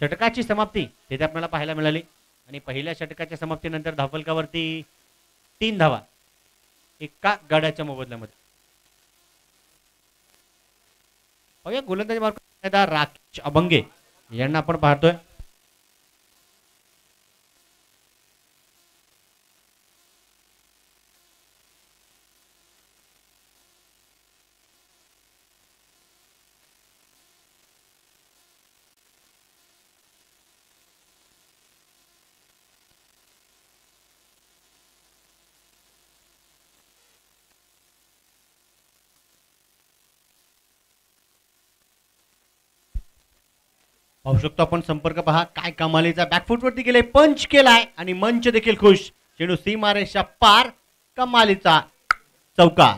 षटकाची समाप्ती तिथे आपल्याला पाहायला मिळाली आणि पहिल्या षटकाच्या समाप्तीनंतर धावफलकावरती 3 धावा एका गड्याच्या मोबदल्यामध्ये. पाहूया गोलंदाजी मार्ग राकेश अभंगे यांना आपण पाहतोय. पाहू शकतो आपण संपर्क पहा काय कमालीचा बॅकफुट वरती गेले पंच केलाय आणि मंच देखील खुश. चेंडू सीमारेषा पार कमालीचा चौकार.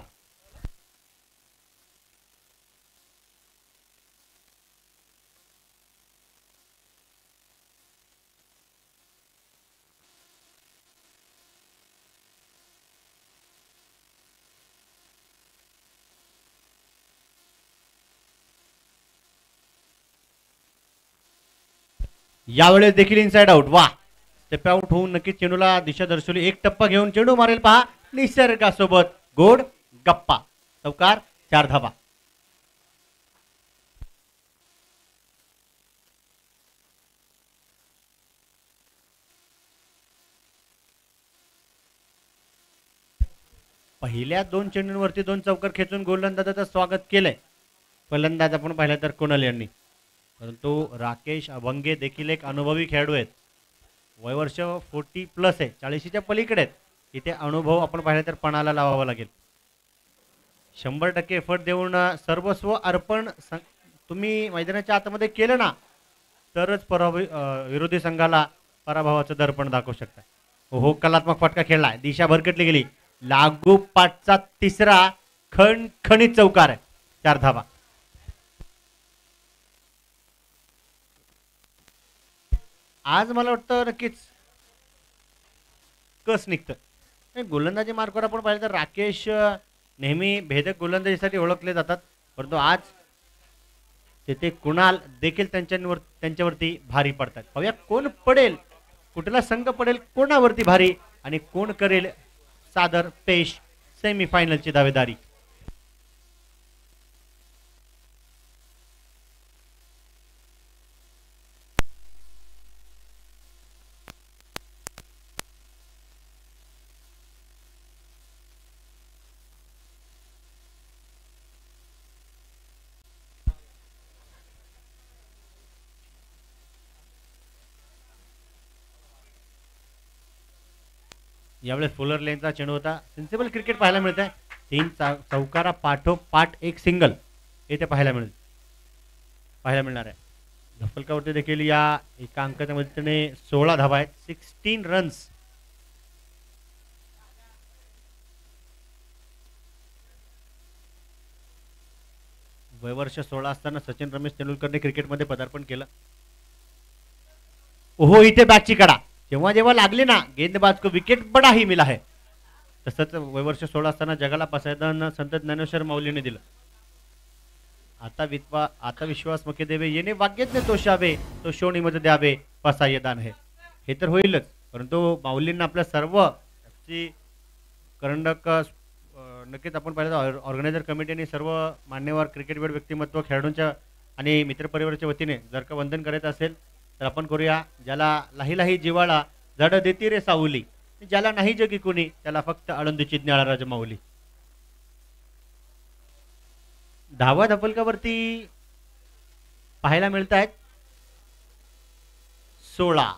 यावेळेस देखील इनसाइड आउट. वा स्टेप आउट होऊन नक्कीच चेंडूला दिशा दर्शवली. एक टप्पा घेऊन चेंडू मारेल पहा निसर्गासोबत गोड गप्पा. चौकार 4 धावा. पहिल्या 2 चेंडूंवरती 2 चौकार खेचून गोलंदाजाचं स्वागत केलंय फलंदाज आपण पाहिलं तर कुणाल यांनी. परंतु राकेश अभंगे देखील एक अनुभवी खेळाडू आहेत. वयवर्ष 40+ आहे, 40च्या पलीकडे आहेत. इथे अनुभव आपण पाहिलं तर पणाला लावावा लागेल. 100% एफर्ट देऊन सर्वस्व अर्पण तुम्ही मैदानाच्या आतमध्ये केलं ना तरच विरोधी संघाला पराभवाचं दर्पण दाखवू शकता. हो कलात्मक फटका खेळलाय. दिशा भरकटली गेली. लागू पाठचा तिसरा खणखणीत चौकार आहे. 4 धावा. आज मला वाटतं नक्कीच कस निघतं. गोलंदाजी मार्गावर आपण पाहिलं तर राकेश नेहमी भेदक गोलंदाजीसाठी ओळखले जातात. परंतु आज तिथे कुणाल देखील त्यांच्यावरती भारी पडतात. पाहूया कोण पडेल, कुठला संघ पडेल कोणावरती भारी आणि कोण करेल सादर पेश सेमीफायनलची दावेदारी. यावेळेस फुलर लेनचा चेंडू होता. सेन्सिबल क्रिकेट पाहायला मिळत आहे. 3 चौकारा पाठोपाठ एक सिंगल इथे पाहायला मिळणार आहे. धफलकावरती देखील या एका अंकाच्या मदतीने 16 धावा आहेत. 16 रन्स. वयवर्ष 16 असताना सचिन रमेश तेंडुलकरने क्रिकेटमध्ये पदार्पण केलं. ओहो इथे बॅटची कडा. जेव्हा जेव्हा लागले ना गेंदबाज को विकेट बडा ही मिला है. तसंच वयवर्ष 16 असताना जगाला पसायदान संत ज्ञानेश्वर माऊलीने दिलं. आता विश्वास मके देवे येणे वाग्यज्ञ तोषावे तो शोणीमध्ये द्यावे पसायदान हे. हे तर होईलच. परंतु माऊलींना आपल्या सर्व करंडक नक्कीच आपण पाहिलं ऑर्गनायझर कमिटीने सर्व मान्यवर क्रिकेटवीर व्यक्तिमत्व खेळाडूंच्या आणि मित्रपरिवाराच्या वतीने जर का वंदन करायचं असेल तर आपण करूया. ज्याला लाही लाही जिवाळा जड देती रे सावली, ज्याला नाही जगी कुणी त्याला फक्त आळंदीची ज्ञाळा राज माऊली. धावा धपलकावरती पाहायला मिळत आहेत 16.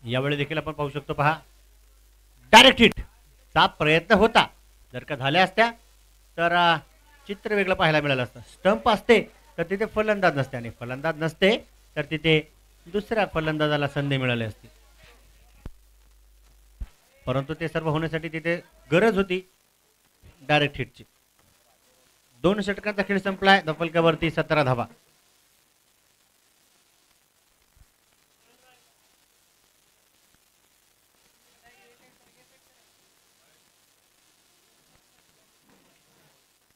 यावेळी देखील आपण पाहू शकतो, पहा डायरेक्ट हिट चा प्रयत्न होता. जर का झाल्या असत्या तर चित्र वेगळं पाहायला मिळालं असतं. स्टंप असते तर तिथे फलंदाज नसते आणि फलंदाज नसते तर तिथे दुसऱ्या फलंदाजाला संधी मिळाली असती. परंतु ते सर्व होण्यासाठी तिथे गरज होती डायरेक्ट हिटची. 2 षटकांचा खेळ संपलाय. धपलक्यावरती 17 धावा.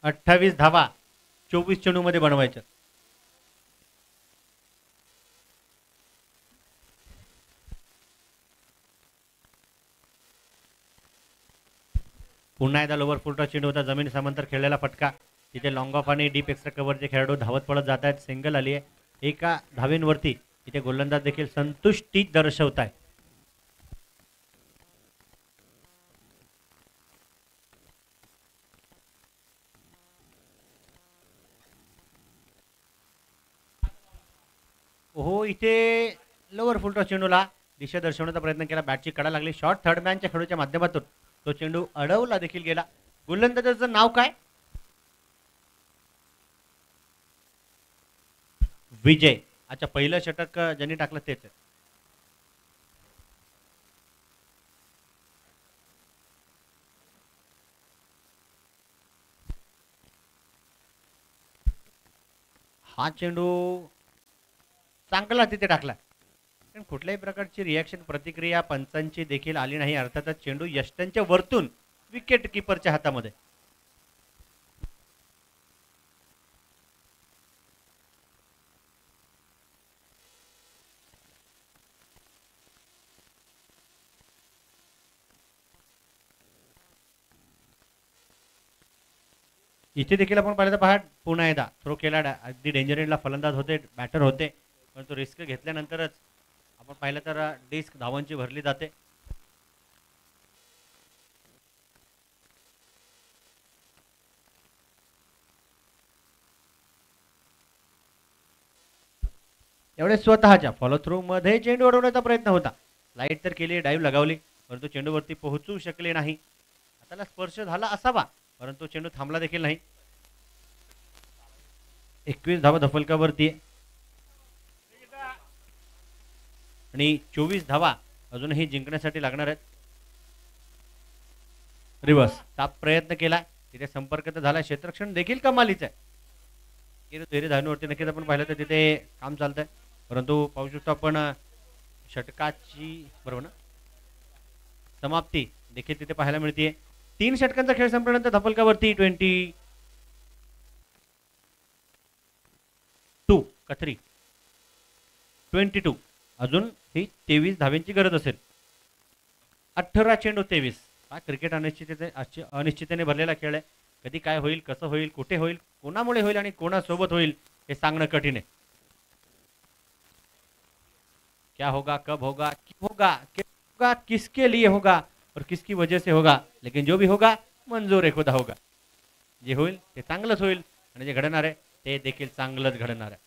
अठ्ठावीस धावा 24 चेंडू मध्ये बनवायच्या. पुन्हा एकदा लोवर फुलटॉ चेंडू होता. जमीन समांतर खेळलेला फटका. तिथे लॉंग ऑफ आणि डीप एक्स्ट्रा कव्हरचे खेळाडू धावत पळत जात आहेत. सिंगल आली आहे. एका धावेंवरती इथे गोलंदाज देखील संतुष्टी दर्शवत आहे. हो, इथे लोवर फुलटॉ चेंडूला दिशा दर्शवण्याचा प्रयत्न केला. बॅटची कडा लागली. शॉर्ट थर्ड मॅनच्या खेळूच्या माध्यमातून तो चेंडू अडवला देखील गेला. गोलंदाजाचं नाव काय? विजय. अच्छा, पहिलं षटक ज्यांनी टाकलं तेच आहे. हा चेंडू चांगला तिथे टाकला. पण कुठल्याही प्रकारची रिॲक्शन प्रतिक्रिया पंचांची देखील आली नाही. अर्थातच चेंडू यष्टनच्या वरतून विकेट किपरच्या हातामध्ये. इथे देखील आपण पाहिलं तर पहा पुन्हा एकदा थ्रो केला. अगदी डेंजर एंडला फलंदाज होते, बॅटर होते, परंतु रिस्क घेतल्यानंतरच आपण पाहिलं तर डिस्क धावांची भरली जाते. एवढे स्वतःच्या फॉलो थ्रू मध्ये चेंडू अडवण्याचा प्रयत्न होता. लाईट तर केली, डाईव्ह लगावली, परंतु चेंडूवरती पोहोचू शकले नाही. हाताला स्पर्श झाला असावा, परंतु चेंडू थांबला देखील नाही. 21 धावा धफलकावरती आणि 24 धावा अजूनही जिंकण्यासाठी लागणार आहेत. रिव्हर्स ताप प्रयत्न केला, तिथे संपर्क तर झाला. क्षेत्ररक्षण देखील कमालीच आहे. धैर्य धावण्यावरती नक्कीच आपण पाहिलं तर तिथे काम चालतंय, परंतु पाहू शकतो आपण षटकाची बरोबर ना समाप्ती देखील तिथे पाहायला मिळते. 3 षटकांचा खेळ संपल्यानंतर धपलकावरती 22 कथरी 22 अजून ही 23 धाव्यांची गरज असेल. 18 चेंडू 23. हा क्रिकेट अनिश्चिततेने भरलेला खेळ आहे. कधी काय होईल, कसं होईल, कुठे होईल, कोणामुळे होईल आणि कोणासोबत होईल हे सांगणं कठीण आहे. क्या होगा, कब होगा, क्यों होगा, होगा, किसके लिए होगा और किसकी वजह से होगा, लेकिन जो भी होगा मंजूर है खुदा होगा. जे होईल ते चांगलंच होईल आणि जे घडणार आहे ते देखील चांगलंच घडणार आहे.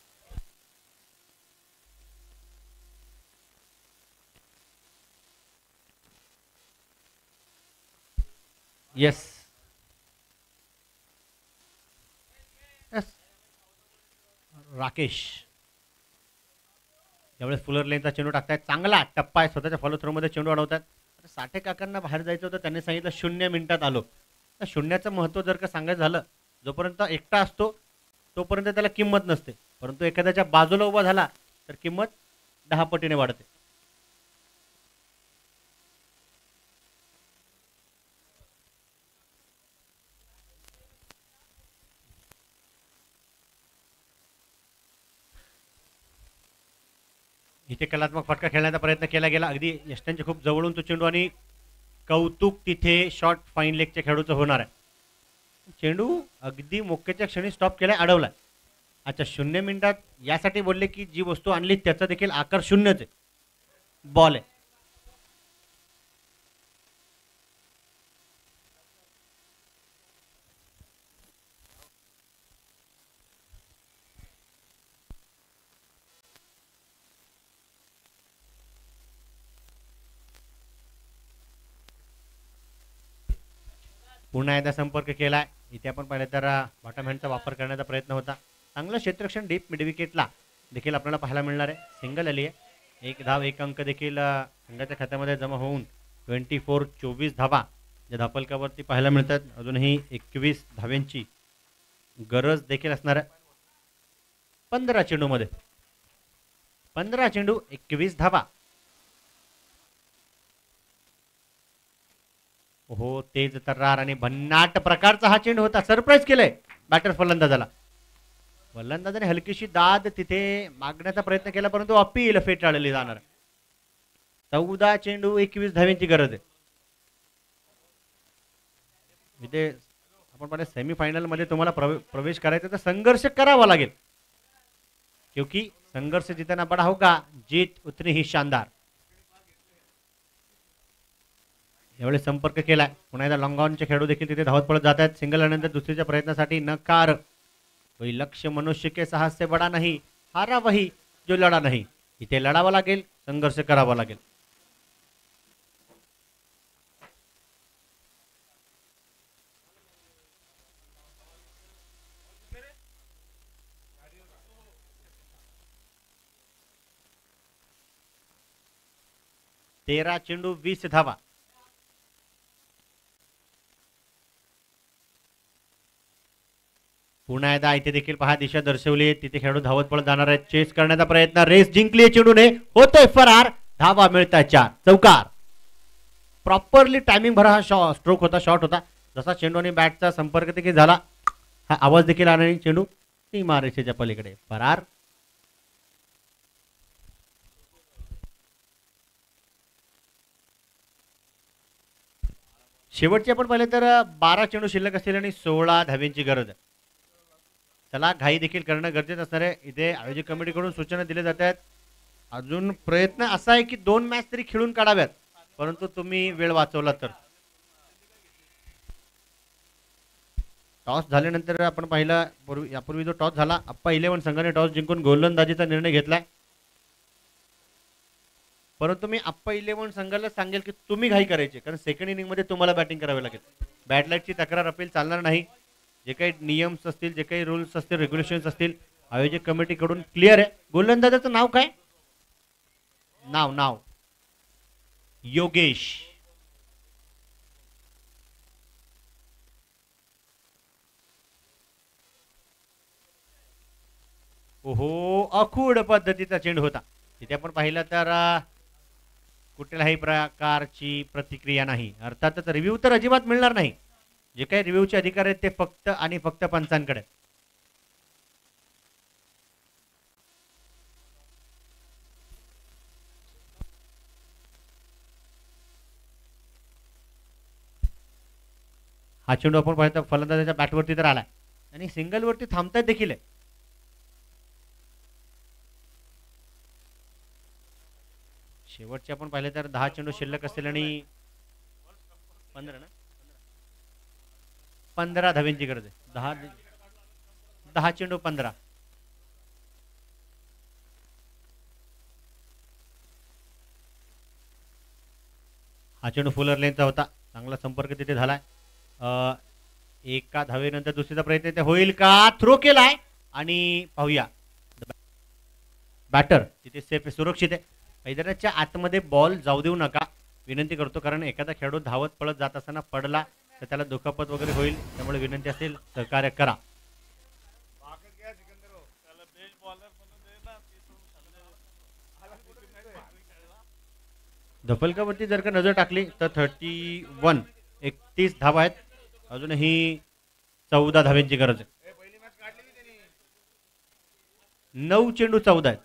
येस राकेश त्यावेळेस फुलर लेनचा चेंडू टाकतायत. चांगला टप्पा आहे, स्वतःच्या फॉलो थ्रो मध्ये चेंडू अडवतात. साठे काकांना बाहेर जायचं होतं, त्यांनी सांगितलं 0 मिनिटात आलो. तर शून्याचं महत्व जर का सांगायचं झालं, जोपर्यंत एकटा असतो तोपर्यंत त्याला किंमत नसते, परंतु एखाद्याच्या बाजूला उभा झाला तर किंमत 10 पटीने वाढते. इथे कलात्मक फटका खेळण्याचा प्रयत्न केला गेला. अगदी यष्टांच्या खूप जवळून तो चेंडू आणि कौतुक तिथे शॉर्ट फाईन लेगच्या खेळूचं होणार आहे. चेंडू अगदी मोक्याच्या क्षणी स्टॉप केलाय, अडवलाय. अच्छा, 0 मिनिटात यासाठी बोलले की जी वस्तू आणली त्याचा देखील आकार 0च आहे. बॉल आहे. पुन्हा एकदा संपर्क केलाय. इथे आपण पाहिलं तर बॉटम हँडचा वापर करण्याचा प्रयत्न होता. चांगलं क्षेत्ररक्षण डीप मिड विकेटला देखील आपल्याला पाहायला मिळणार आहे. सिंगल आली आहे. एक धाव एक अंक देखील संघाच्या खात्यामध्ये जमा होऊन 24 धावा या धापलकावरती पाहायला मिळतात. अजूनही 21 धाव्यांची गरज देखील असणार आहे. 15 चेंडूमध्ये 15 चेंडू 21 धावा. हो तेज तर्रार आणि भन्नाट प्रकारचा हा चेंडू होता. सरप्राईज केलंय बॅटर फलंदाजाला. फलंदाजाने हलकीशी दाद तिथे मागण्याचा प्रयत्न केला परंतु अपील फेटाळली जाणार. 14 चेंडू 21 धाव्यांची गरज आहे. इथे आपण पाहिलं सेमीफायनल मध्ये तुम्हाला प्रवेश करायचा तर संघर्ष करावा लागेल. क्योंकि संघर्ष जितना बड़ा होगा जीत उतनी ही शानदार. यावेळेस संपर्क केलाय. पुन्हा एकदा लॉंग ऑनचे खेळाडू देखील तिथे धावत पळत जात आहेत. सिंगल आल्यानंतर दुसरीच्या प्रयत्नासाठी नकार. वही लक्ष्य मनुष्य के साहस से बड़ा नहीं, हारा वही जो लढा नाही. इथे लढावं लागेल, संघर्ष करावा लागेल. तेरा चेंडू 20 धावा. पुन्हा एकदा इथे देखील पहा दिशा दर्शवली आहे. तिथे खेळाडू धावत पळत जाणार आहेत. चेस करण्याचा प्रयत्न. रेस जिंकली चेंडूने. होतोय फरार. धावा मिळतात 4. चौकार. प्रॉपरली टायमिंग भरा हा स्ट्रोक होता, शॉट होता. जसा चेंडू आणि बॅटचा संपर्क देखील झाला हा आवाज देखील आला नाही. चेंडू सीमारेषेच्या पलीकडे फरार. शेवटचे आपण पाहिले तर 12 चेंडू शिल्लक असतील आणि 16 धाव्यांची गरज आहे. चला घाई देखील करणं गरजेचं असणार आहे. इथे आयोजक कमिटीकडून सूचना दिल्या जात आहेत. अजून प्रयत्न असा आहे की 2 मॅच तरी खेळून काढाव्यात परंतु तुम्ही वेळ वाचवला तर. टॉस झाल्यानंतर आपण पाहिला यापूर्वी जो टॉस झाला अप्पा 11 संघाने टॉस जिंकून गोलंदाजीचा निर्णय घेतलाय. परंतु मी अप्पा 11 संघाला सांगेल की तुम्ही घाई करायची कारण सेकंड इनिंग मध्ये तुम्हाला बॅटिंग करावी लागेल. बॅटलाईटची तक्रार अपील चालणार नाही. जे काही नियम्स असतील, जे काही रूल्स असतील, रेग्युलेशन्स असतील आयोजक कमिटीकडून क्लिअर आहे. गोलंदाजाचं नाव काय? नाव योगेश. ओहो अखूड पद्धतीचा चेंडू होता. तिथे आपण पाहिलं तर कुठल्याही प्रकारची प्रतिक्रिया नाही. अर्थातच रिव्ह्यू तर अजिबात मिळणार नाही. जे काही रिव्ह्यूचे अधिकार आहेत ते फक्त आणि फक्त पंचांकडे. हा चेंडू आपण पाहतो फलंदाजाच्या बॅटवरती तर आलाय आणि सिंगल वरती थांबतायत देखील. शेवटचे आपण पाहिले तर 10 चेंडू शिल्लक असतील आणि 15 धाव्यांची गरज आहे. 10 चेंडू 15. हा चेंडू फुलर लेनचा होता. चांगला संपर्क तिथे झालाय. एका धावेनंतर दुसरीचा प्रयत्न ते होईल का? थ्रो केलाय आणि पाहूया बॅटर तिथे सेफ सुरक्षित आहे. मैदानाच्या आतमध्ये बॉल जाऊ देऊ नका विनंती करतो कारण एखादा खेळाडू धावत पळत जात असताना पडला तर त्याला दुखापत वगैरे होईल. त्यामुळे विनंती असेल सहकार्य करा. धपलकावरती जर का नजर टाकली तर 31 धावा आहेत. अजूनही 14 धाव्यांची गरज आहे. 9 चेंडू 14 आहेत.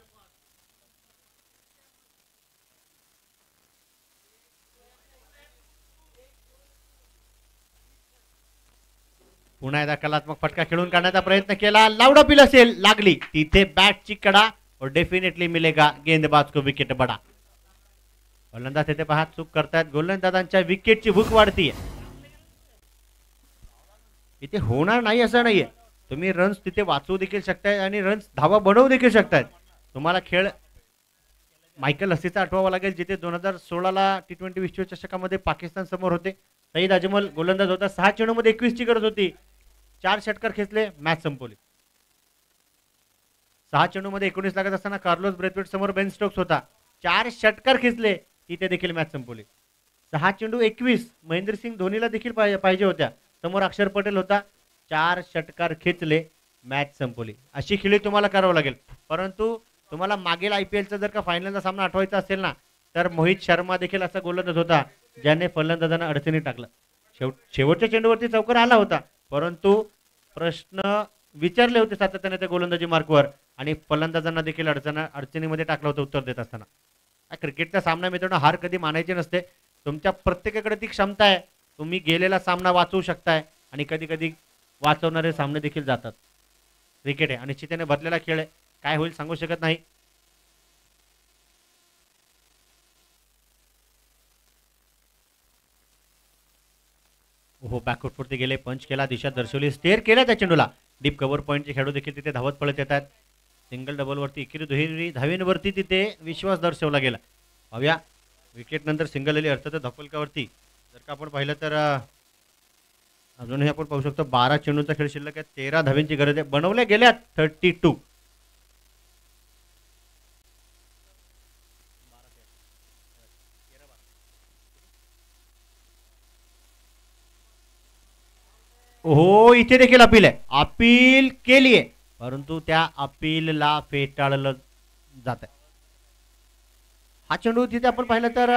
पुन्हा एकदा कलात्मक फटका खेळून काढण्याचा प्रयत्न केला. लावडा पिल असेल लागली तिथे बॅटची कडा और डेफिनेटली मिलेगा गेंदबाज को विकेट बडा. गोलंदाज तिथे पहा चूक करतायत. गोलंदाजांच्या विकेटची भूक वाढतीये. इथे होणार नाही असं नाहीये. तुम्ही रन्स तिथे वाचवू देखील शकताय आणि रन्स धावा बनवू देखील शकतायत. तुम्हाला खेळ मायकल हसीचा आठवावा लागेल जिथे 2016 ला T20 विश्वचषकामध्ये पाकिस्तान समोर होते. सईद अजमल गोलंदाज होता. 6 चेंडूमध्ये 21 ची गरज होती. 4 षटकार खेचले, मॅच संपवली. 6 चेंडूमध्ये 19 लागत असताना कार्लोस ब्रेथवेट समोर बेन स्टोक्स होता. 4 षटकार खेचले, तिथे देखील मॅच संपवली. 6 चेंडू 21 महेंद्रसिंग धोनीला देखील पाहिजे होत्या. समोर अक्षर पटेल होता. 4 षटकार खेचले, मॅच संपवली. अशी खेळी तुम्हाला करावं लागेल. परंतु तुम्हाला मागील IPLचा जर का फायनलचा सामना आठवायचा असेल ना, तर मोहित शर्मा देखील असा गोलंदाज होता ज्याने फलंदाजांना अडचणीत टाकलं. शेवटच्या चेंडूवरती चौकार आला होता, परंतु प्रश्न विचारले होते सातत्याने त्या गोलंदाजी मार्कवर आणि फलंदाजांना देखील अडचणीमध्ये टाकलं होतं उत्तर देत असताना. क्रिकेटचा सामना मित्रांनो हार कधी मानायचे नसते. तुमच्या प्रत्येकाकडे ती क्षमता आहे. तुम्ही गेलेला सामना वाचवू शकताय आणि कधी कधी वाचवणारे सामने देखील जातात. क्रिकेट आहे अनिश्चिततेने भरलेला खेळ आहे. काय होईल सांगू शकत नाही. हो बॅकफुटवरती गेले, पंच केला, दिशा दर्शवली, स्टेअर केला त्या चेंडूला. डीप कव्हर पॉईंटचे खेळाडू देखील तिथे धावत पळत येतात. सिंगल डबलवरती एकेरी दुहेरी धावेंवरती तिथे विश्वास दर्शवला गेला. पाहूया विकेट नंतर सिंगल आली अर्थात धपलकावरती. जर का आपण पाहिलं तर अजूनही आपण पाहू शकतो 12 चेंडूचा खेळ शिल्लक आहे. 13 धावेंची गरज आहे. बनवल्या गेल्यात 32. हो इथे देखील अपील आहे. अपील केली आहे, परंतु त्या अपीलला फेटाळलं जात आहे. हा चेंडू तिथे आपण पाहिलं तर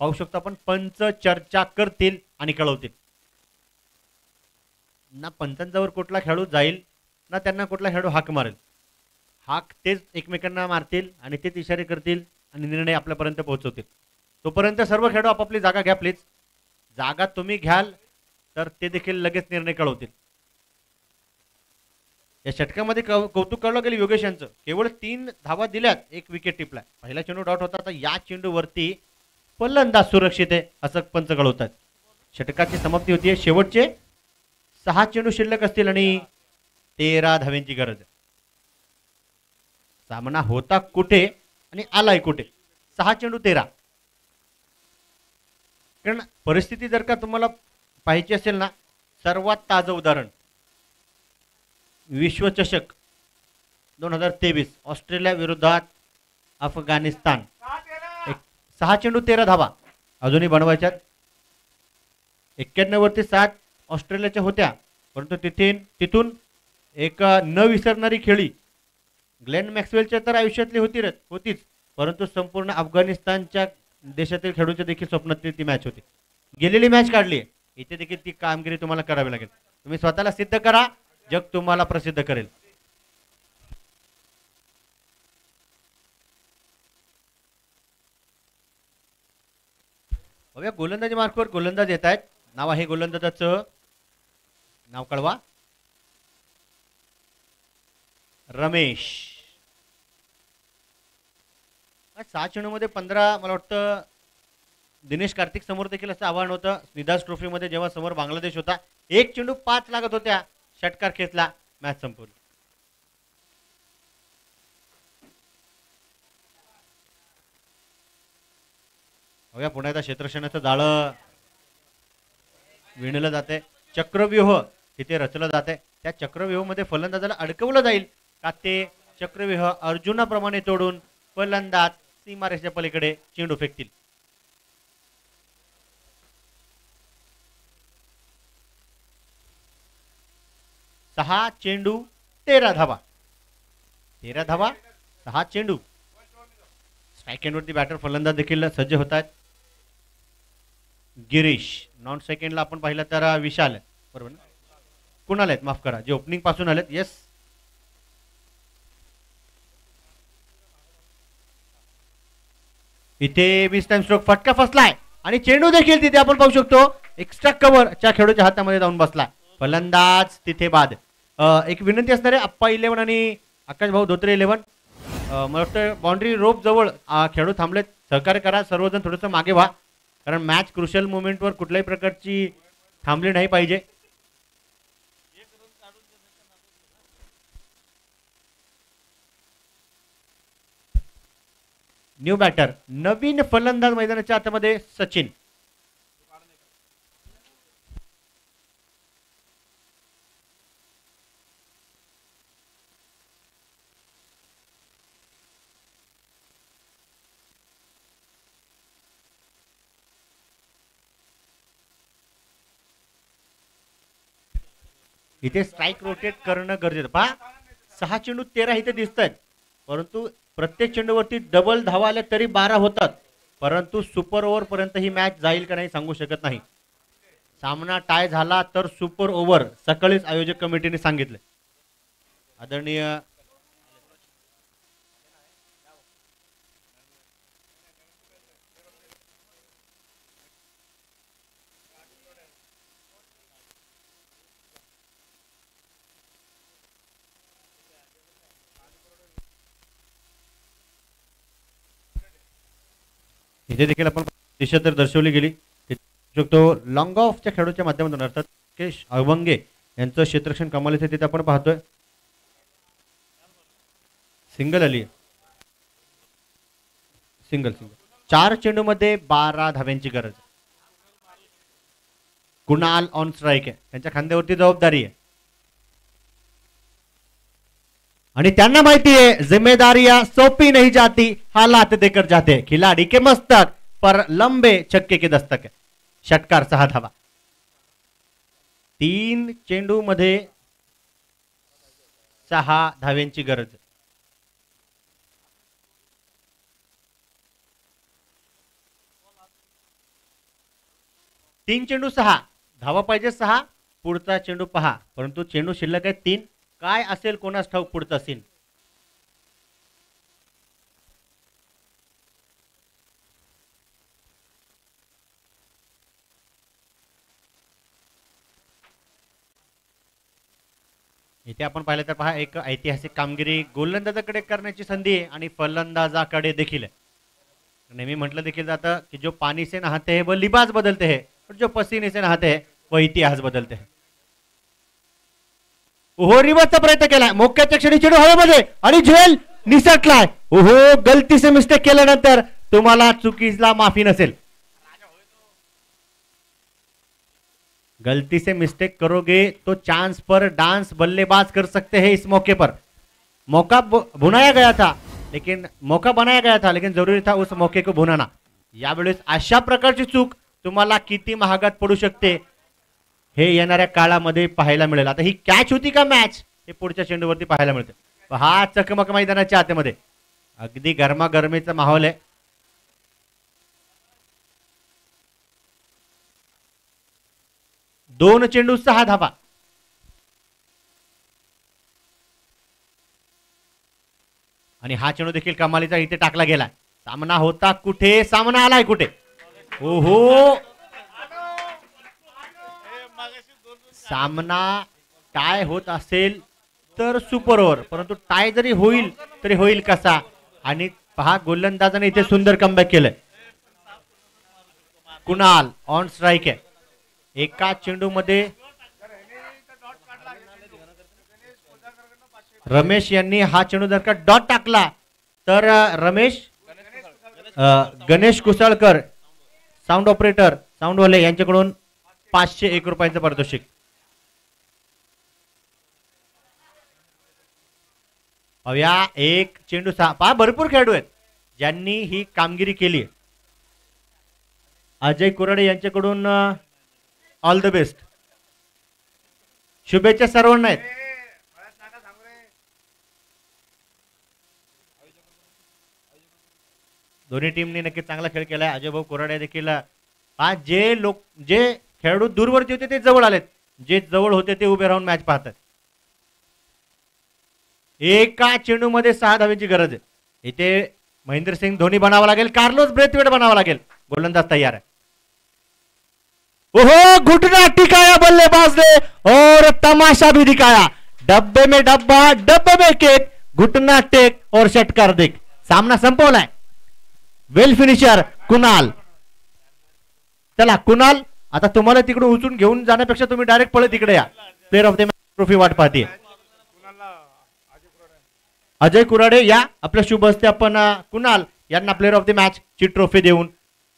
पाहू शकतो आपण पंच चर्चा करतील आणि कळवतील. ना पंचांच्यावर कुठला खेळाडू जाईल ना त्यांना कुठला खेळाडू हाक मारेल. हाक तेच एकमेकांना मारतील आणि तेच इशारे करतील आणि निर्णय आपल्यापर्यंत पोहोचवतील. तोपर्यंत सर्व खेळाडू आपापली जागा घ्या प्लीज. जागा तुम्ही घ्याल तर ते देखील लगेच निर्णय कळवतील. या षटकामध्ये कौतुक कळलं गेलं योगेश यांचं. केवळ 3 धावा दिल्यात, 1 विकेट टिपलाय. पहिला चेंडू डॉट होता, तर या चेंडूवरती फलंदाज सुरक्षित आहे असं पंच कळवतात. षटकाची समाप्ती होतीये. शेवटचे 6 चेंडू शिल्लक असतील आणि 13 धावेंची गरज आहे. सामना होता कुठे आणि आलाय कुठे. 6 चेंडू 13. कारण परिस्थिती जर का तुम्हाला पाहिजे असेल ना, सर्वात ताजं उदाहरण विश्वचषक 2023 ऑस्ट्रेलिया विरोधात अफगाणिस्तान. 6 चेंडू 13 धावा अजूनही बनवायच्यात. 91 वरती 7 ऑस्ट्रेलियाच्या होत्या, परंतु तिथून एक न विसरणारी खेळी ग्लेन मॅक्सवेलच्या तर आयुष्यातली होतीच, परंतु संपूर्ण अफगाणिस्तानच्या देशातील खेळाडूंच्या देखील स्वप्नातली ती मॅच होती. गेलेली मॅच काढली आहे. इथे देखील ती कामगिरी तुम्हाला करावी लागेल. तुम्ही स्वतःला सिद्ध करा, जग तुम्हाला प्रसिद्ध करेल. बघा गोलंदाजी मार्कवर गोलंदाज येत आहेत. नाव आहे गोलंदाजाचं, नाव कळवा. रमेश. 6 चेंडूमध्ये 15. मला वाटतं दिनेश कार्तिक समोर देखील असं आव्हान होतं निदास ट्रॉफी मध्ये जेव्हा समोर बांगलादेश होता. 1 चेंडू 5 लागत होत्या, षटकार खेचला, मॅच संपवली. बघा पुन्हा एकदा क्षेत्ररक्षणाचं जाळं विणलं जाते. चक्रव्यूह तिथे रचलं जाते. त्या चक्रव्यूहामध्ये फलंदाजाला अडकवलं जाईल का ते चक्रव्यूह अर्जुनाप्रमाणे तोडून फलंदाज सीमारेषेच्या पलीकडे चेंडू फेकतील. सहा चेंडू 13 धावा. 13 धावा 6 चेंडू. स्ट्राईक एंडवरती बॅटर फलंदाज देखील सज्ज होत आहेत. गिरीश. नॉन सेकंडला आपण पाहिलं तर विशाल बरोबर ना, कुणाल आहेत माफ करा, जे ओपनिंग पासून आलेत. येस इथे 20 टाइम स्ट्रोक फटका फसलाय आणि चेंडू देखील तिथे आपण पाहू शकतो एक्स्ट्रा कव्हरच्या खेळाडूच्या हातामध्ये जाऊन बसलाय. फलंदाज तिथे बाद. एक विनंती असणार आहे अप्पा 11 आणि आकाश भाऊ धोत्रे 11. मला वाटतं बाउंड्री रोप जवळ खेळाडू थांबलेत. सहकार्य करा सर्वजण, थोडंसं मागे व्हा, कारण मॅच क्रुशियल मोमेंटवर कुठल्याही प्रकारची थांबली नाही पाहिजे. न्यू बॅटर, नवीन फलंदाज मैदानाच्या आतमध्ये सचिन. इथे स्ट्राइक रोटेट करणं गरजेचं. पहा 6 चेंडू 13 इथे दिसत आहेत, परंतु प्रत्येक चेंडूवरती डबल धावा आल्या तरी 12 होतात. परंतु सुपर ओव्हर पर्यंत ही मॅच जाईल का नाही सांगू शकत नाही. सामना टाय झाला तर सुपर ओव्हर सकाळीच आयोजक कमिटीने सांगितले. आदरणीय इथे देखील आपण दिशा तर दर्शवली गेली शकतो. लॉंग ऑफच्या खेळाडूच्या माध्यमातून अर्थात केश अवंगे यांचं क्षेत्ररक्षण कमाल इथे तिथे आपण पाहतोय. सिंगल आली, सिंगल सिंगल. 4 चेंडू मध्ये 12 धाव्यांची गरज. कुणाल ऑन स्ट्राइक आहे, त्यांच्या खांद्यावरती जबाबदारी आहे आणि त्यांना माहिती है जिम्मेदारियां सौंपी नहीं जाती, हालात देकर जाते हैं. खिलाड़ी के मस्तक पर लंबे छक्के के दस्तक है. षटकार 6 धावा. 3 चेंडू मध्ये 6 धाव्यांची गरज. तीन चेंडू 6 धावा पाहिजे 6. पुढचा चेंडू पहा, परंतु चेंडू शिल्लक आहे 3. काय असेल कोणास ठाऊक पुढचा सीन. इथे आपण पाहिलं तर पहा एक ऐतिहासिक कामगिरी गोलंदाजाकडे करण्याची संधी आहे आणि फलंदाजाकडे देखील आहे. नेहमी म्हटलं देखील जातं की जो पानी से नहाते हैं वो लिबास बदलते हैं, और जो पसीने से नहाते हैं वो इतिहास बदलते हैं. ओहो रिवर्सचा प्रयत्न केलाय, मोक्याच्या क्षणी चेंडू हवेमध्ये आणि झेल निसटलाय. ओहो गलती से मिस्टेक केल्यानंतर तुम्हाला चुकीला माफी नसेल. गलती से मिस्टेक करोगे तो चांस पर डांस बल्लेबाज कर सकते हैं. इस मौके पर मौका भुनाया गया था, लेकिन मौका बनाया गया था, लेकिन जरूरी था उस मौके को भुनाना. यावेळेस अशा प्रकारची चूक तुम्हाला किती महागात पडू शकते हे येणाऱ्या काळामध्ये पाहायला मिळेल. आता ही कॅच होती का मॅच हे पुढच्या चेंडूवरती पाहायला मिळते. हा चकमक मैदानाच्या आतमध्ये अगदी गरमागरमीचा माहोल आहे. दोन चेंडू 6 धावा. आणि हा चेंडू देखील कमालीचा इथे टाकला गेला. सामना होता कुठे, सामना आलाय कुठे. ओहो सामना टाय होत असेल तर सुपर ओव्हर, परंतु टाय जरी होईल तरी होईल कसा. आणि पहा गोलंदाजाने इथे सुंदर कमबॅक केलंय. कुणाल ऑन स्ट्राइक आहे. एका चेंडू मध्ये रमेश यांनी हा चेंडू जर का डॉट टाकला तर रमेश गणेश कुसळकर साऊंड ऑपरेटर साऊंडवाले यांच्याकडून 501 रुपयांचं पारितोषिक. अव्या एक चेंडू 6. पहा भरपूर खेळाडू आहेत ज्यांनी ही कामगिरी केली. अजय कुराडे यांच्याकडून ऑल द बेस्ट, शुभेच्छा सर्वांना आहेत. दोन्ही टीमने नक्की चांगला खेळ केलाय. अजय भाऊ कुराडे देखील जे खेळाडू दूरवरती होते ते जवळ आलेत, जे जवळ होते ते उभे राहून मॅच पाहतात. एका चेंडू मध्ये 6 धावेची गरज आहे. इथे महेंद्रसिंग धोनी बनावा लागेल, कार्लोस ब्रेथवेट बनावा लागेल. गोलंदाज तैयार है. ओहो घुटना टिकाया बल्लेबाज ने और तमाशा भी दिखाया. डब्बे में डब्बा, डब्बे में केक, घुटना टेक और षटकार देख. सामना संपवलाय. वेल फिनिशर कुणाल. चला कुणाल, आता तुम्हाला तिकडे उचलून घेऊन जाण्यापेक्षा तुम्ही डायरेक्ट पळत तिकडे या. Player of the match trophy वाट पाहते. अजय कुराडे या, आपल्या शुभ हस्ते आपण कुणाल यांना प्लेअर ऑफ द मॅच ची ट्रॉफी देऊन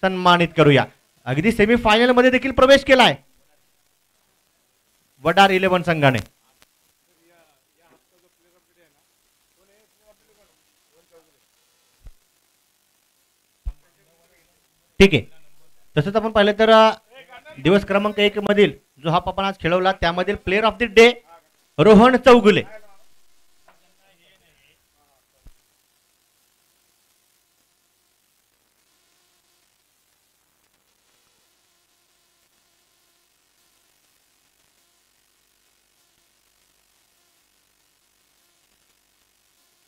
सन्मानित करूया. अगदी सेमीफायनल मध्ये देखील प्रवेश केलाय वडार 11 संघाने. ठीक आहे, तसंच आपण पाहिलं तर दिवस क्रमांक 1 मधील जो हा आपण आज खेळवला त्यामधील player of the day Rohan Chougule